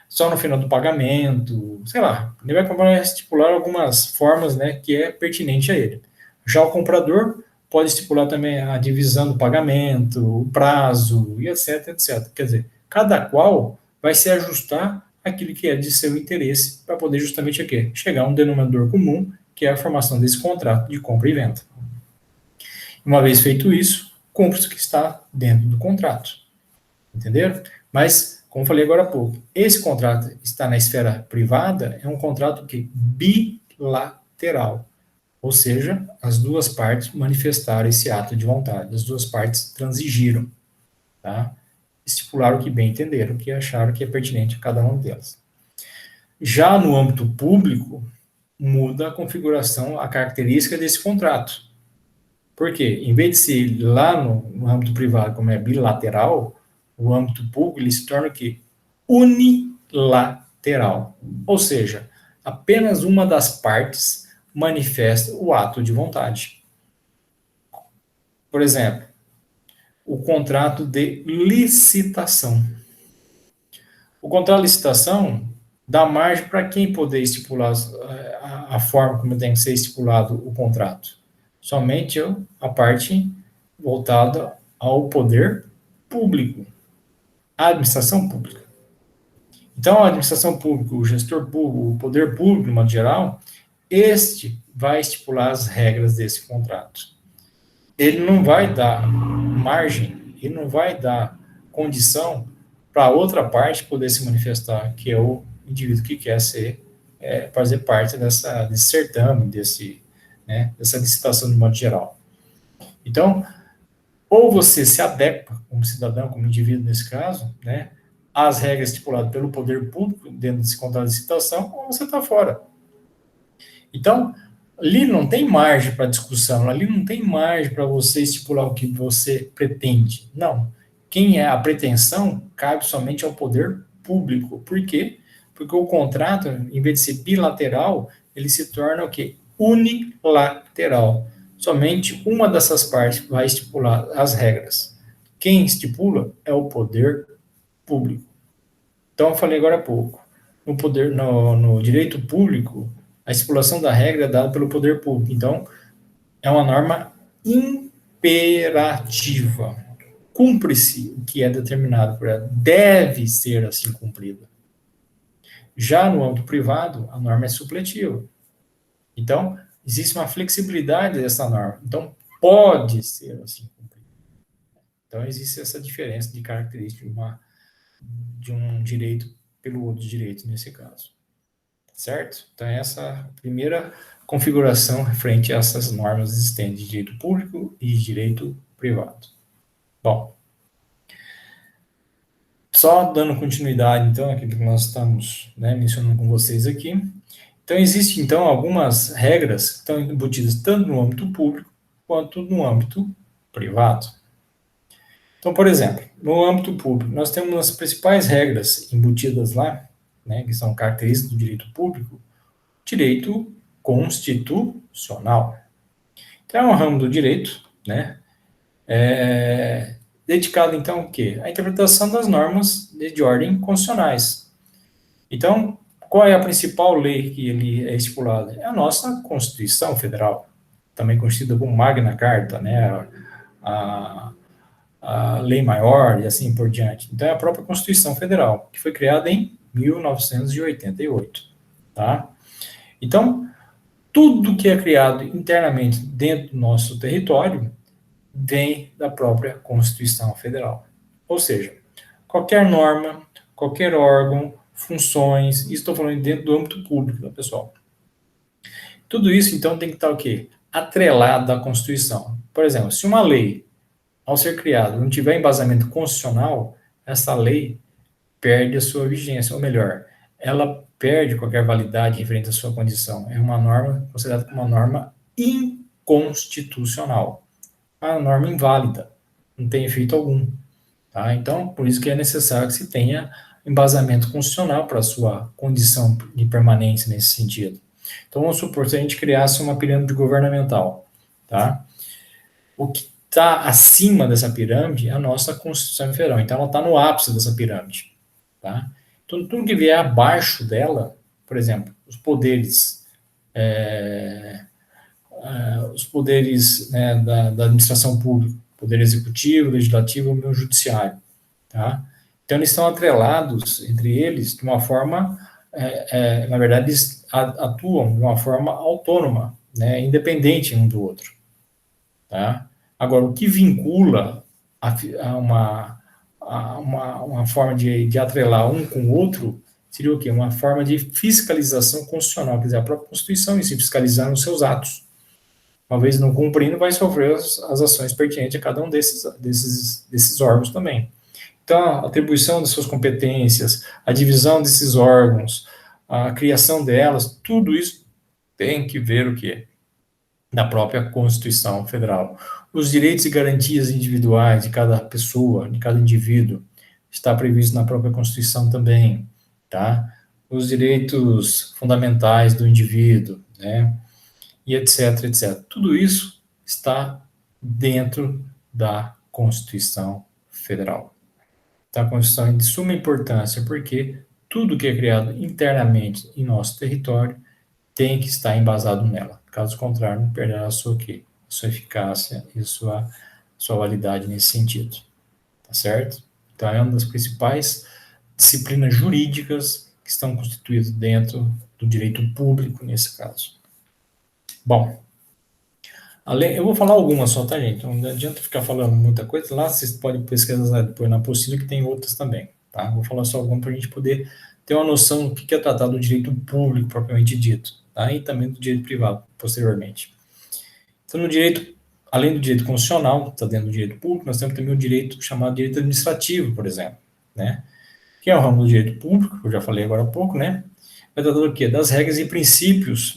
só no final do pagamento, sei lá. Ele vai estipular algumas formas, né, que é pertinente a ele. Já o comprador pode estipular também a divisão do pagamento, o prazo, e etc, etc. Quer dizer, cada qual vai se ajustar aquilo que é de seu interesse para poder justamente aqui, chegar a um denominador comum, que é a formação desse contrato de compra e venda. Uma vez feito isso, cumpre-se o que está dentro do contrato. Entenderam? Mas, como falei agora há pouco, esse contrato está na esfera privada, é um contrato que bilateral. Ou seja, as duas partes manifestaram esse ato de vontade, as duas partes transigiram, tá? Estipularam o que bem entenderam, o que acharam que é pertinente a cada uma delas. Já no âmbito público, muda a configuração, a característica desse contrato. Por quê? Em vez de ser lá no âmbito privado, como é bilateral, o âmbito público ele se torna o quê? Unilateral. Ou seja, apenas uma das partes manifesta o ato de vontade. Por exemplo, o contrato de licitação. O contrato de licitação dá margem para quem poder estipular a forma como tem que ser estipulado o contrato. Somente a parte voltada ao poder público, a administração pública. Então, a administração pública, o gestor público, o poder público, de modo geral, este vai estipular as regras desse contrato. Ele não vai dar margem, ele não vai dar condição para a outra parte poder se manifestar, que é o indivíduo que quer fazer parte desse certame, dessa licitação de modo geral. Então, ou você se adequa como cidadão, como indivíduo nesse caso, né, às regras estipuladas pelo poder público dentro desse contrato de licitação, ou você está fora. Então, ali não tem margem para discussão, ali não tem margem para você estipular o que você pretende. Não. Quem é a pretensão cabe somente ao poder público. Por quê? Porque o contrato, em vez de ser bilateral, ele se torna o quê? Unilateral. Somente uma dessas partes vai estipular as regras. quem estipula é o poder público. Então, eu falei agora há pouco, no direito público, a estipulação da regra é dada pelo poder público. Então, é uma norma imperativa. Cumpre-se o que é determinado por ela, deve ser assim cumprida. Já no âmbito privado, a norma é supletiva. Então, existe uma flexibilidade dessa norma. Então, pode ser assim cumprida. Então, existe essa diferença de característica de um direito pelo outro direito, nesse caso. Certo? Então, essa é a primeira configuração referente a essas normas existentes de direito público e de direito privado. Bom, só dando continuidade, então, aquilo que nós estamos mencionando com vocês aqui. Então, existem, então, algumas regras que estão embutidas tanto no âmbito público quanto no âmbito privado. Então, por exemplo, no âmbito público, nós temos as principais regras embutidas lá, que são características do direito público, direito constitucional. Então, é um ramo do direito, dedicado, então, ao quê? À interpretação das normas de ordem constitucionais. Então, qual é a principal lei que ele é estipulada? É a nossa Constituição Federal, também conhecida como Magna Carta, a lei maior e assim por diante. Então, é a própria Constituição Federal, que foi criada em 1988, tá? Então, tudo que é criado internamente dentro do nosso território vem da própria Constituição Federal. Ou seja, qualquer norma, qualquer órgão, funções, isso estou falando dentro do âmbito público, tá, pessoal? Tudo isso, então, tem que estar o quê? Atrelado à Constituição. Por exemplo, se uma lei, ao ser criada, não tiver embasamento constitucional, essa lei perde a sua vigência, ou melhor, ela perde qualquer validade referente à sua condição. É uma norma considerada como uma norma inconstitucional. A norma inválida, não tem efeito algum. Tá? Então, por isso que é necessário que se tenha embasamento constitucional para a sua condição de permanência nesse sentido. Então, vamos supor que a gente criasse uma pirâmide governamental. Tá? O que está acima dessa pirâmide é a nossa Constituição Federal. Então, ela está no ápice dessa pirâmide. Tá? Então, tudo que vier abaixo dela, por exemplo, os poderes da administração pública, poder executivo, legislativo e o judiciário, tá? Então, eles estão atrelados entre eles de uma forma, na verdade, eles atuam de uma forma autônoma, independente um do outro, tá? Agora, o que vincula a uma forma de atrelar um com o outro seria o quê? Uma forma de fiscalização constitucional, quer dizer, a própria Constituição em si fiscalizando os seus atos. Uma vez não cumprindo, vai sofrer as ações pertinentes a cada um desses órgãos também. Então, a atribuição de suas competências, a divisão desses órgãos, a criação delas, tudo isso tem que ver o quê? Da própria Constituição Federal. Os direitos e garantias individuais de cada pessoa, de cada indivíduo, está previsto na própria Constituição também, tá? Os direitos fundamentais do indivíduo, e etc, etc. Tudo isso está dentro da Constituição Federal. Então, a Constituição é de suma importância, porque tudo que é criado internamente em nosso território tem que estar embasado nela. Caso contrário, não perderá a sua eficácia e sua validade nesse sentido. Tá certo? Então, é uma das principais disciplinas jurídicas que estão constituídas dentro do direito público, nesse caso. Bom, eu vou falar algumas só, tá, gente? Não adianta ficar falando muita coisa. Lá vocês podem pesquisar depois na apostila, que tem outras também, tá? Vou falar só algumas para a gente poder ter uma noção do que é tratado do direito público, propriamente dito, tá? E também do direito privado, posteriormente. Então, no direito, além do direito constitucional, que está dentro do direito público, nós temos também o direito chamado direito administrativo, por exemplo, que é o ramo do direito público, que eu já falei agora há pouco, Vai tratar do quê? Das regras e princípios,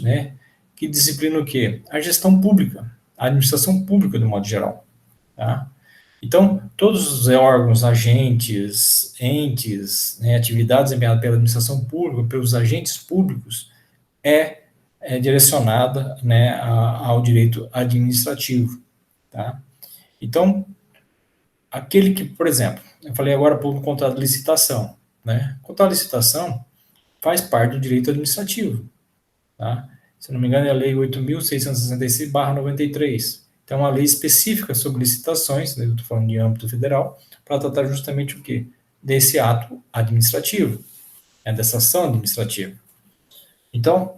que disciplinam o quê? A gestão pública, a administração pública, de modo geral, tá? Então, todos os órgãos, agentes, entes, atividades enviadas pela administração pública, pelos agentes públicos, é direcionada, ao direito administrativo, tá? Então, aquele que, por exemplo, eu falei agora há pouco do contrato de licitação, né? O contrato de licitação faz parte do direito administrativo, tá? Se não me engano, é a Lei 8.666/93. Então, é uma lei específica sobre licitações, né? Eu estou falando de âmbito federal, para tratar justamente o quê? Desse ato administrativo, né? Dessa ação administrativa. Então,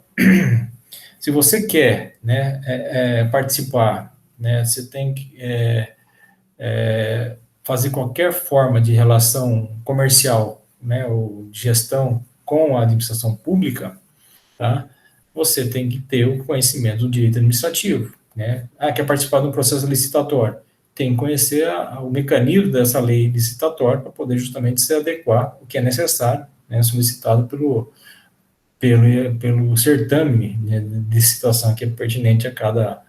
se você quer, né, participar, né, você tem que fazer qualquer forma de relação comercial, né, ou de gestão com a administração pública, tá? Você tem que ter o conhecimento do direito administrativo, né? Ah, quer participar de um processo licitatório? Tem que conhecer o mecanismo dessa lei licitatória para poder justamente se adequar o que é necessário, né, solicitado pelo certame, né, de licitação que é pertinente a cada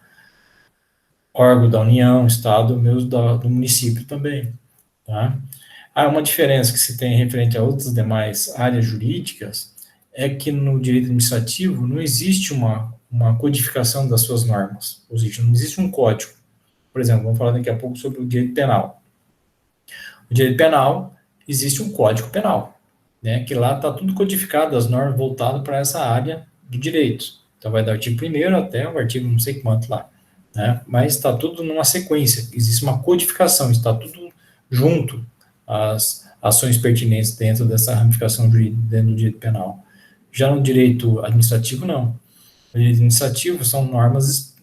órgão da União, Estado, mesmo do município também, tá? Há uma diferença que se tem referente a outras demais áreas jurídicas, é que no direito administrativo não existe uma codificação das suas normas, ou seja, não existe um código. Por exemplo, vamos falar daqui a pouco sobre o direito penal. O direito penal, existe um código penal, né, que lá está tudo codificado, as normas voltadas para essa área do direito. Então, vai do artigo 1º até o artigo não sei quanto lá, né, mas está tudo numa sequência, existe uma codificação, está tudo junto, as ações pertinentes dentro dessa ramificação jurídica, dentro do direito penal. Já no direito administrativo, não. No direito administrativo são normas,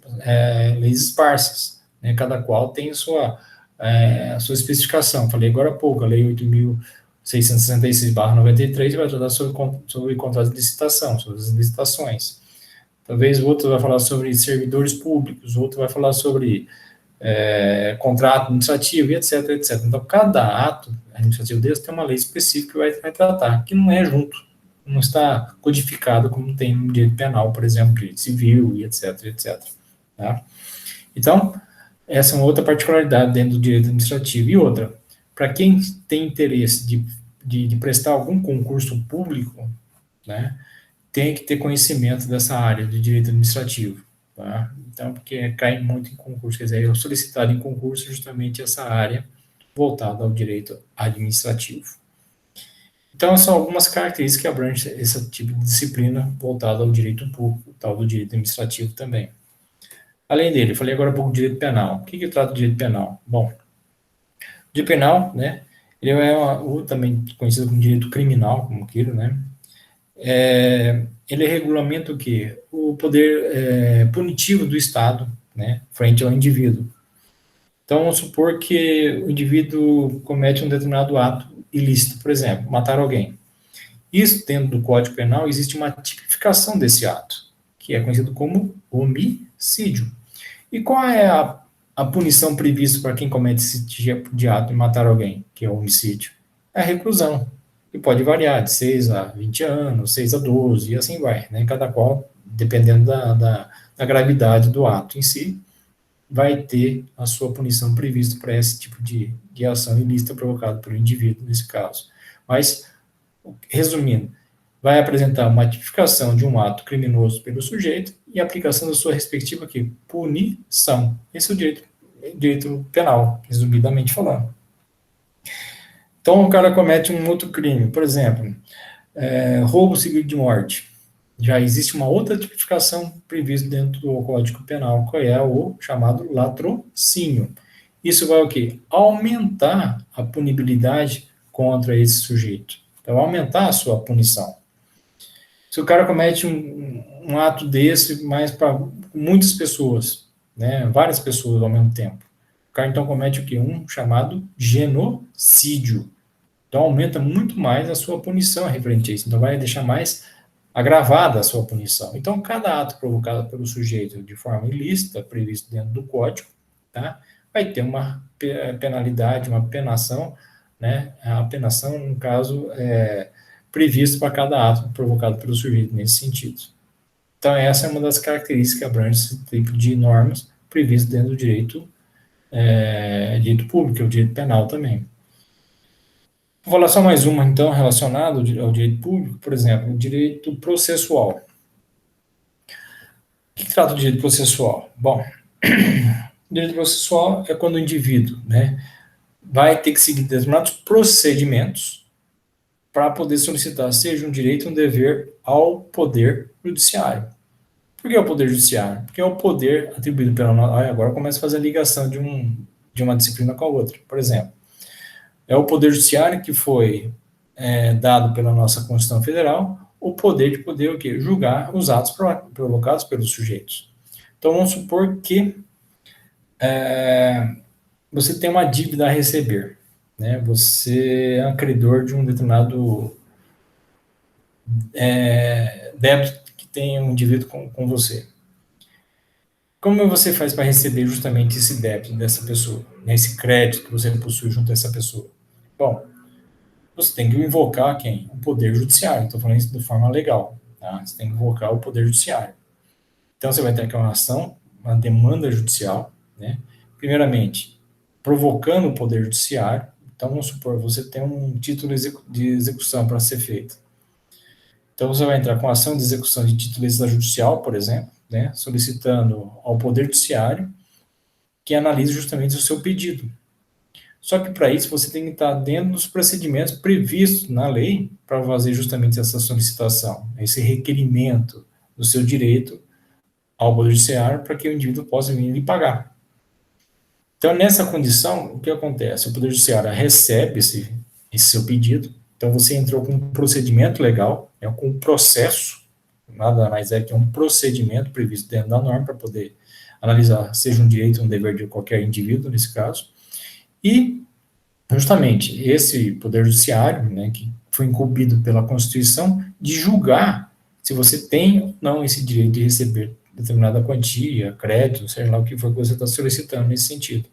leis esparsas, né, cada qual tem a sua especificação. Falei agora há pouco, a Lei 8.666/93 vai tratar sobre contratos de licitação, sobre as licitações. Talvez outro vai falar sobre servidores públicos, outro vai falar sobre contrato administrativo, e etc, etc. Então, cada ato administrativo desse tem uma lei específica que vai tratar, que não é junto, não está codificado como tem no direito penal, por exemplo, direito civil, e etc, etc. Tá? Então, essa é uma outra particularidade dentro do direito administrativo. E outra, para quem tem interesse de prestar algum concurso público, né, tem que ter conhecimento dessa área de direito administrativo. Tá? Então, porque cai muito em concurso, quer dizer, eu solicitado em concurso justamente essa área voltada ao direito administrativo. Então, são algumas características que abrangem esse tipo de disciplina voltada ao direito público, tal do direito administrativo também. Além dele, eu falei agora um pouco do direito penal. O que trata do direito penal? Bom, o direito penal, né, ele também conhecido como direito criminal, como queira, né, ele regulamenta o quê? O poder punitivo do Estado, né, frente ao indivíduo. Então, vamos supor que o indivíduo comete um determinado ato ilícito, por exemplo, matar alguém. Isso, dentro do Código Penal, existe uma tipificação desse ato, que é conhecido como homicídio. E qual é a punição prevista para quem comete esse tipo de ato de matar alguém, que é o homicídio? É a reclusão, que pode variar de 6 a 20 anos, 6 a 12, e assim vai, né? Cada qual, dependendo da gravidade do ato em si, vai ter a sua punição prevista para esse tipo de ação ilícita provocada pelo indivíduo, nesse caso. Mas, resumindo, vai apresentar uma tipificação de um ato criminoso pelo sujeito e a aplicação da sua respectiva aqui, punição. Esse é o direito penal, resumidamente falando. Então, o cara comete um outro crime, por exemplo, roubo seguido de morte. Já existe uma outra tipificação prevista dentro do Código Penal, que é o chamado latrocínio. Isso vai o quê? Aumentar a punibilidade contra esse sujeito. Então, aumentar a sua punição. Se o cara comete um ato desse, mas para muitas pessoas, né, várias pessoas ao mesmo tempo, o cara então comete o quê? Um chamado genocídio. Então aumenta muito mais a sua punição referente a isso. Então vai deixar mais agravada a sua punição. Então cada ato provocado pelo sujeito de forma ilícita, previsto dentro do código, tá, vai ter uma penalidade, uma penação, né, a penação, no caso, previsto para cada ato provocado pelo sujeito nesse sentido. Então, essa é uma das características que abrange esse tipo de normas previstas dentro do direito público, o direito penal também. Vou falar só mais uma, então, relacionada ao direito público, por exemplo, o direito processual. O que trata do direito processual? Bom, o direito processual é quando o indivíduo, né, vai ter que seguir determinados procedimentos para poder solicitar, seja um direito ou um dever, ao Poder Judiciário. Por que é o Poder Judiciário? Porque é o poder atribuído pela... Agora começa a fazer a ligação de uma disciplina com a outra. Por exemplo, é o Poder Judiciário que foi dado pela nossa Constituição Federal o poder de poder o quê? Julgar os atos provocados pelos sujeitos. Então, vamos supor que você tem uma dívida a receber, né? Você é acreedor de um determinado débito que tem um indivíduo com você. Como você faz para receber justamente esse débito dessa pessoa, né? Esse crédito que você possui junto a essa pessoa? Bom, você tem que invocar quem? O Poder Judiciário. Estou falando isso de forma legal. Tá? Você tem que invocar o Poder Judiciário. Então, você vai ter aqui uma ação, uma demanda judicial, né? Primeiramente, provocando o Poder Judiciário. Então, vamos supor, você tem um título de execução para ser feito. Então, você vai entrar com ação de execução de título extrajudicial, por exemplo, né? Solicitando ao Poder Judiciário que analise justamente o seu pedido. Só que para isso você tem que estar dentro dos procedimentos previstos na lei para fazer justamente essa solicitação, esse requerimento do seu direito ao Poder Judiciário para que o indivíduo possa vir lhe pagar. Então, nessa condição, o que acontece? O Poder Judiciário recebe esse seu pedido, então você entrou com um procedimento legal, com um processo, nada mais é que um procedimento previsto dentro da norma para poder analisar, seja um direito ou um dever de qualquer indivíduo, nesse caso, e justamente esse Poder Judiciário, né, que foi incumbido pela Constituição, de julgar se você tem ou não esse direito de receber determinada quantia, crédito, seja lá o que for que você está solicitando nesse sentido.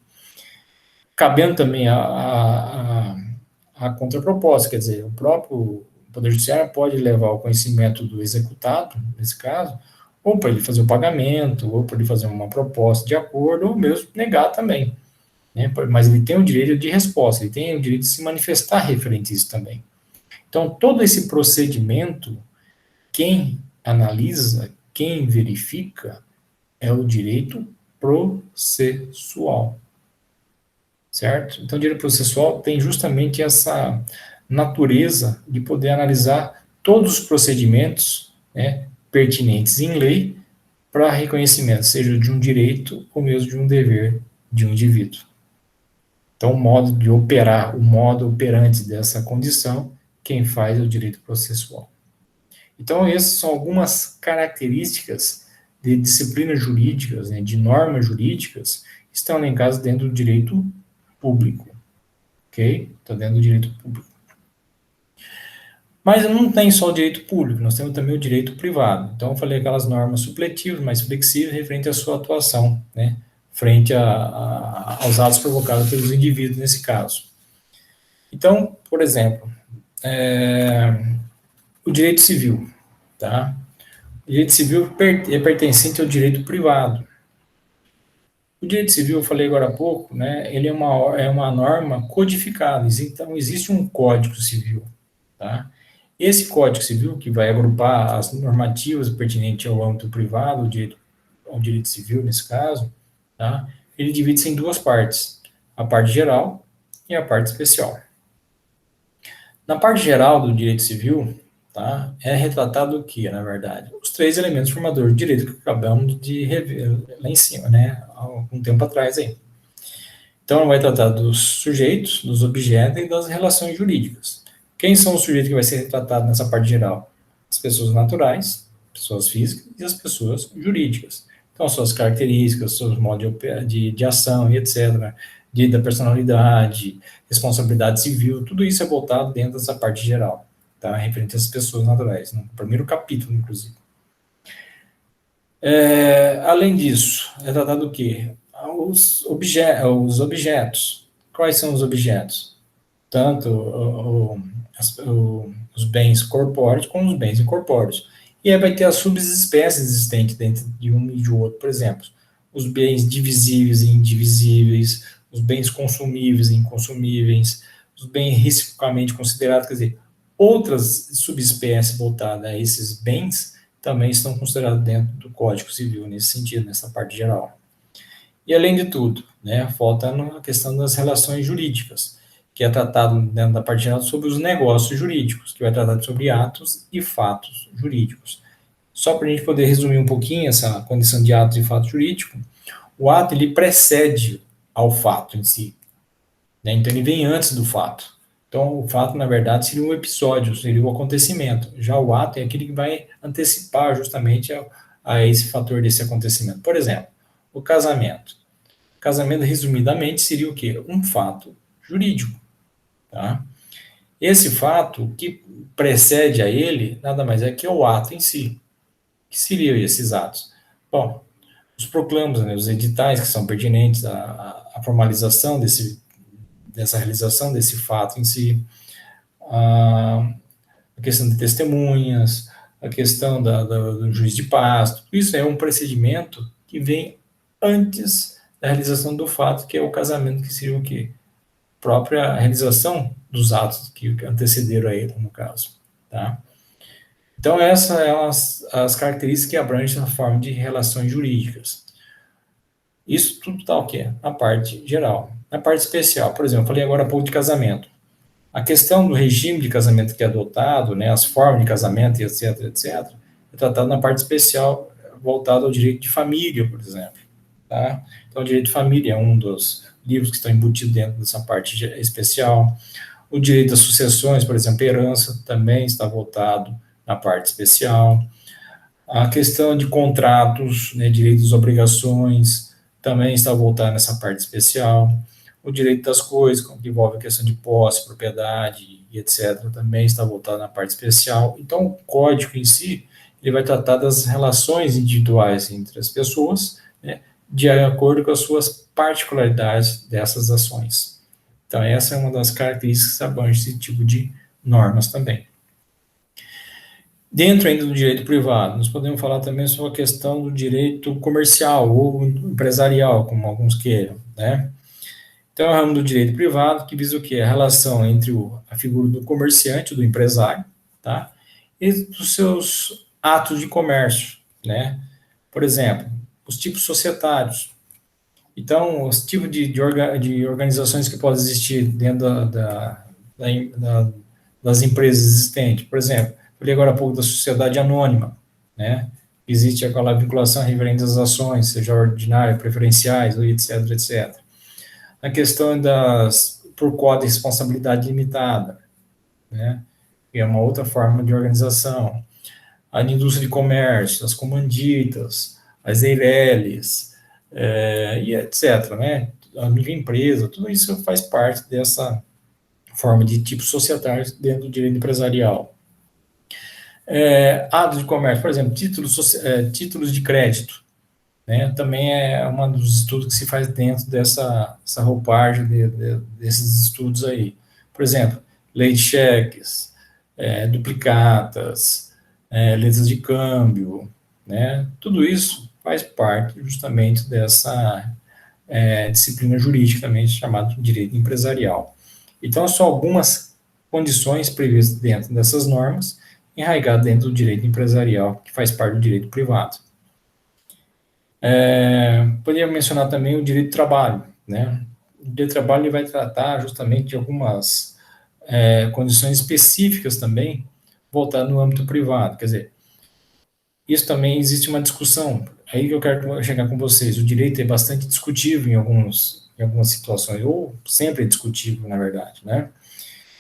Cabendo também a contraproposta, quer dizer, o próprio Poder Judiciário pode levar ao conhecimento do executado, nesse caso, ou para ele fazer o pagamento, ou para ele fazer uma proposta de acordo, ou mesmo negar também. Né? Mas ele tem o direito de resposta, ele tem o direito de se manifestar referente a isso também. Então, todo esse procedimento, quem analisa, quem verifica, é o direito processual. Certo? Então, o direito processual tem justamente essa natureza de poder analisar todos os procedimentos, né, pertinentes em lei para reconhecimento, seja de um direito ou mesmo de um dever de um indivíduo. Então, o modo de operar, o modo operante dessa condição, quem faz é o direito processual. Então, essas são algumas características de disciplinas jurídicas, né, de normas jurídicas, que estão elencadas dentro do direito público. Ok? Está dentro do direito público. Mas não tem só o direito público, nós temos também o direito privado. Então, eu falei aquelas normas supletivas, mais flexíveis, referente à sua atuação, né? Frente aos atos provocados pelos indivíduos, nesse caso. Então, por exemplo, o direito civil, tá? O direito civil é pertencente ao direito privado. O direito civil, eu falei agora há pouco, né? Ele é uma norma codificada, então existe um código civil, tá? Esse Código Civil, que vai agrupar as normativas pertinentes ao âmbito privado, ao direito civil, nesse caso, tá? Ele divide-se em duas partes, a parte geral e a parte especial. Na parte geral do direito civil, tá, é retratado o que, na verdade? Os três elementos formadores do direito que acabamos de rever lá em cima, né? Há algum tempo atrás aí. Então, vai tratar dos sujeitos, dos objetos e das relações jurídicas. Quem são os sujeitos que vai ser retratado nessa parte geral? As pessoas naturais, pessoas físicas e as pessoas jurídicas. Então, suas características, seus modos de ação e etc., da personalidade, responsabilidade civil, tudo isso é voltado dentro dessa parte geral, tá? Referente às pessoas naturais, no primeiro capítulo, inclusive. Além disso, é tratado o quê? Os objetos. Quais são os objetos? Tanto os bens corpóreos como os bens incorpóreos. E aí vai ter as subespécies existentes dentro de um e de outro, por exemplo, os bens divisíveis e indivisíveis, os bens consumíveis e inconsumíveis, os bens reciprocamente considerados, quer dizer, outras subespécies voltadas a esses bens também estão consideradas dentro do Código Civil, nesse sentido, nessa parte geral. E além de tudo, né? Falta a questão das relações jurídicas, que é tratado dentro da parte geral sobre os negócios jurídicos, que vai tratar sobre atos e fatos jurídicos. Só para a gente poder resumir um pouquinho essa condição de ato e fato jurídico, o ato ele precede ao fato em si, né? Então ele vem antes do fato. Então o fato, na verdade, seria um episódio, seria um acontecimento. Já o ato é aquele que vai antecipar justamente a esse fator desse acontecimento. Por exemplo, o casamento. O casamento, resumidamente, seria o quê? Um fato jurídico, tá? Esse fato que precede a ele, nada mais é que o ato em si. Que seriam esses atos? Bom, os proclamos, né, os editais que são pertinentes à formalização dessa realização desse fato em si, a questão de testemunhas, a questão do juiz de paz, tudo isso é um procedimento que vem antes da realização do fato, que é o casamento, que seria o quê? Própria realização dos atos que antecederam a ele, no caso, tá? Então, essas são as características que abrangem a forma de relações jurídicas. Isso tudo está o quê? Na parte geral. Na parte especial, por exemplo, eu falei agora há pouco de casamento. A questão do regime de casamento que é adotado, né, as formas de casamento, etc., etc., é tratado na parte especial, voltado ao direito de família, por exemplo. Tá? Então, o direito de família é um dos livros que estão embutidos dentro dessa parte especial. O direito das sucessões, por exemplo, herança, também está voltado na parte especial. A questão de contratos, né, direitos e obrigações, também está voltada nessa parte especial. O direito das coisas, que envolve a questão de posse, propriedade e etc., também está voltado na parte especial. Então, o código em si, ele vai tratar das relações individuais entre as pessoas, né, de acordo com as suas particularidades dessas ações. Então, essa é uma das características que abrange esse tipo de normas também. Dentro ainda do direito privado, nós podemos falar também sobre a questão do direito comercial ou empresarial, como alguns queiram, né? Então, é o ramo do direito privado que visa o quê? A relação entre a figura do comerciante, do empresário, tá? E dos seus atos de comércio, né? Por exemplo, os tipos societários. Então, os tipos de organizações que podem existir dentro da, das empresas existentes. Por exemplo, falei agora há pouco da sociedade anônima, né? Existe aquela vinculação referente às ações, seja ordinária, preferenciais, etc, etc. A questão por cota de responsabilidade limitada, né? Que é uma outra forma de organização. A indústria de comércio, as comanditas, as EIRELIs, e etc, né? A microempresa, tudo isso faz parte dessa forma de tipos societários dentro do direito empresarial. Atos de comércio, por exemplo, títulos de crédito, né? Também é um dos estudos que se faz dentro dessa roupagem desses estudos aí. Por exemplo, lei de cheques, duplicatas, letras de câmbio, né? Tudo isso faz parte justamente dessa disciplina jurídica também chamada direito empresarial. Então, são algumas condições previstas dentro dessas normas, enraigadas dentro do direito empresarial, que faz parte do direito privado. Poderia mencionar também o direito do trabalho, né? O direito do trabalho ele vai tratar justamente de algumas condições específicas também, voltadas no âmbito privado, quer dizer, isso também existe uma discussão, aí que eu quero chegar com vocês, o direito é bastante discutível em algumas situações, ou sempre é discutível, na verdade, né?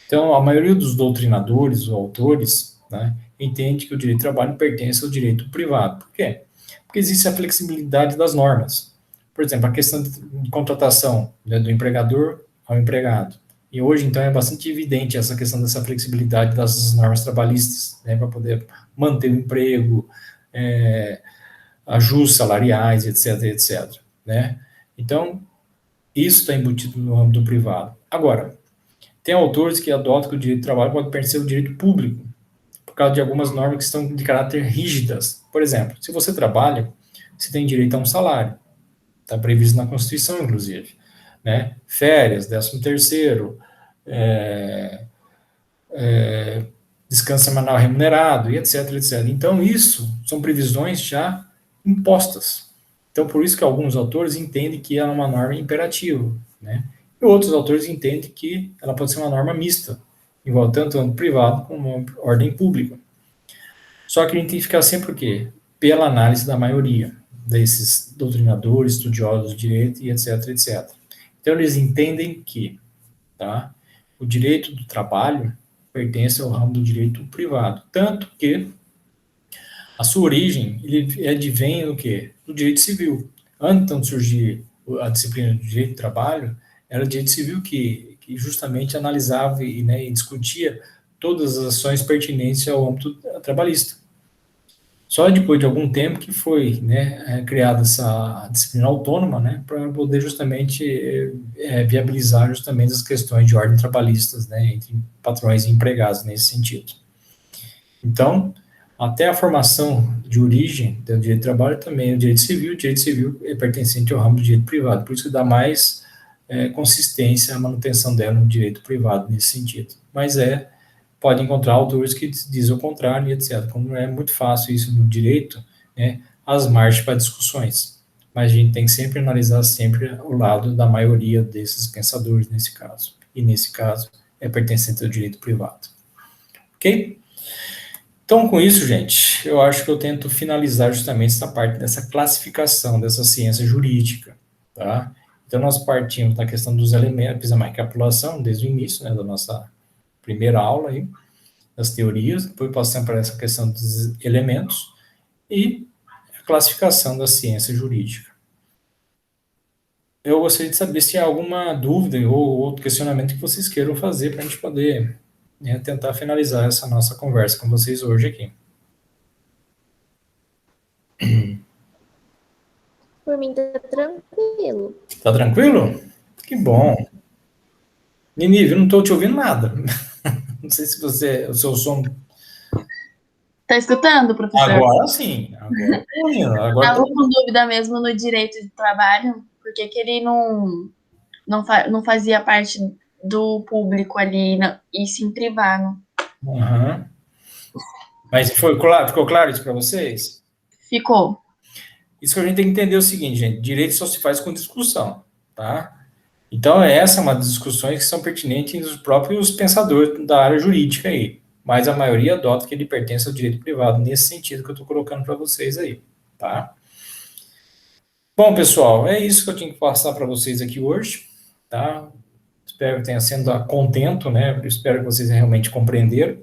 Então, a maioria dos doutrinadores ou autores, né, entende que o direito do trabalho pertence ao direito privado. Por quê? Porque existe a flexibilidade das normas. Por exemplo, a questão de contratação, né, do empregador ao empregado. E hoje, então, é bastante evidente essa questão dessa flexibilidade das normas trabalhistas, né, para poder manter o emprego, ajustes salariais, etc, etc, né? Então, isso está embutido no âmbito privado. Agora, tem autores que adotam que o direito do trabalho pode pertencer ao direito público, por causa de algumas normas que estão de caráter rígidas. Por exemplo, se você trabalha, você tem direito a um salário. Está previsto na Constituição, inclusive. Né? Férias, 13º, descanso semanal remunerado, e etc, etc. Então, isso são previsões já impostas. Então, por isso que alguns autores entendem que ela é uma norma imperativa, né? E outros autores entendem que ela pode ser uma norma mista, igual tanto âmbito privado como ordem pública. Só que a gente tem que ficar sempre o quê? Pela análise da maioria desses doutrinadores, estudiosos do direito e etc, etc. Então, eles entendem que, tá, o direito do trabalho pertence ao ramo do direito privado, tanto que a sua origem ele advém do quê? Do direito civil. Antes de surgir a disciplina do direito do trabalho, era o direito civil que justamente analisava e, né, e discutia todas as ações pertinentes ao âmbito trabalhista. Só depois de algum tempo que foi, né, criada essa disciplina autônoma, né, para poder justamente viabilizar justamente as questões de ordem trabalhistas, né, entre patrões e empregados nesse sentido. Então, até a formação de origem do direito do trabalho também é o direito civil é pertencente ao ramo do direito privado, por isso que dá mais consistência à manutenção dela no direito privado nesse sentido. Mas pode encontrar autores que dizem o contrário e etc. Como é muito fácil isso no direito, né, as margens para discussões. Mas a gente tem que sempre analisar sempre o lado da maioria desses pensadores nesse caso. E nesse caso é pertencente ao direito privado. Ok? Então, com isso, gente, eu acho que eu tento finalizar justamente essa parte dessa classificação dessa ciência jurídica, tá? Então, nós partimos da questão dos elementos, fizemos uma recapitulação desde o início, né, da nossa primeira aula aí, das teorias, depois passamos para essa questão dos elementos e a classificação da ciência jurídica. Eu gostaria de saber se há alguma dúvida ou outro questionamento que vocês queiram fazer para a gente poder, né, tentar finalizar essa nossa conversa com vocês hoje aqui. Por mim tá tranquilo. Tá tranquilo? Que bom. Ninive, eu não estou te ouvindo nada. Não sei se o seu som... Tá escutando, professor? Agora sim. Agora tô ouvindo. Agora Tava com dúvida mesmo no direito de trabalho, porque que ele não fazia parte do público ali e sim privado. Uhum. Mas ficou claro isso para vocês? Ficou. Isso que a gente tem que entender é o seguinte, gente, direito só se faz com discussão, tá? Então, essa é uma das discussões que são pertinentes dos próprios pensadores da área jurídica aí, mas a maioria adota que ele pertence ao direito privado, nesse sentido que eu estou colocando para vocês aí, tá? Bom, pessoal, é isso que eu tinha que passar para vocês aqui hoje, tá? Espero que tenha sido a contento, né? Eu espero que vocês realmente compreenderam.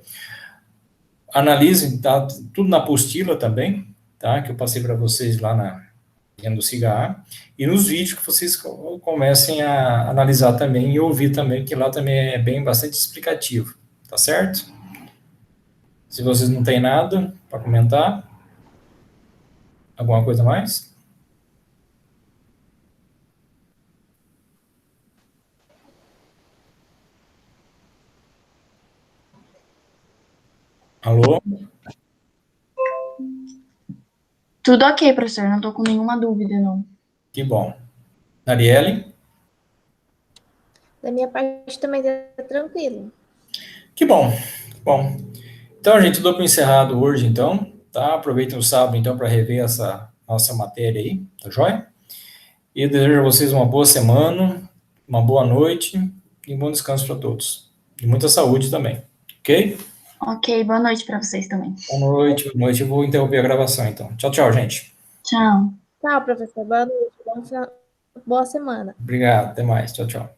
Analisem, tá? Tudo na apostila também, tá? Que eu passei para vocês lá dentro do CIGA, e nos vídeos que vocês comecem a analisar também e ouvir também, que lá também é bastante explicativo, tá certo? Se vocês não têm nada para comentar, alguma coisa mais? Alô? Tudo ok, professor. Não tô com nenhuma dúvida, não. Que bom. Arielle? Da minha parte também tá tranquilo. Que bom, que bom. Então, gente, eu dou para encerrado hoje, então, tá? Aproveitem o sábado, então, para rever essa nossa matéria aí, tá joia? E eu desejo a vocês uma boa semana, uma boa noite e um bom descanso para todos. E muita saúde também, ok? Ok, boa noite para vocês também. Boa noite, boa noite. Eu vou interromper a gravação, então. Tchau, tchau, gente. Tchau. Tchau, professor. Boa noite. Boa semana. Obrigado, até mais. Tchau, tchau.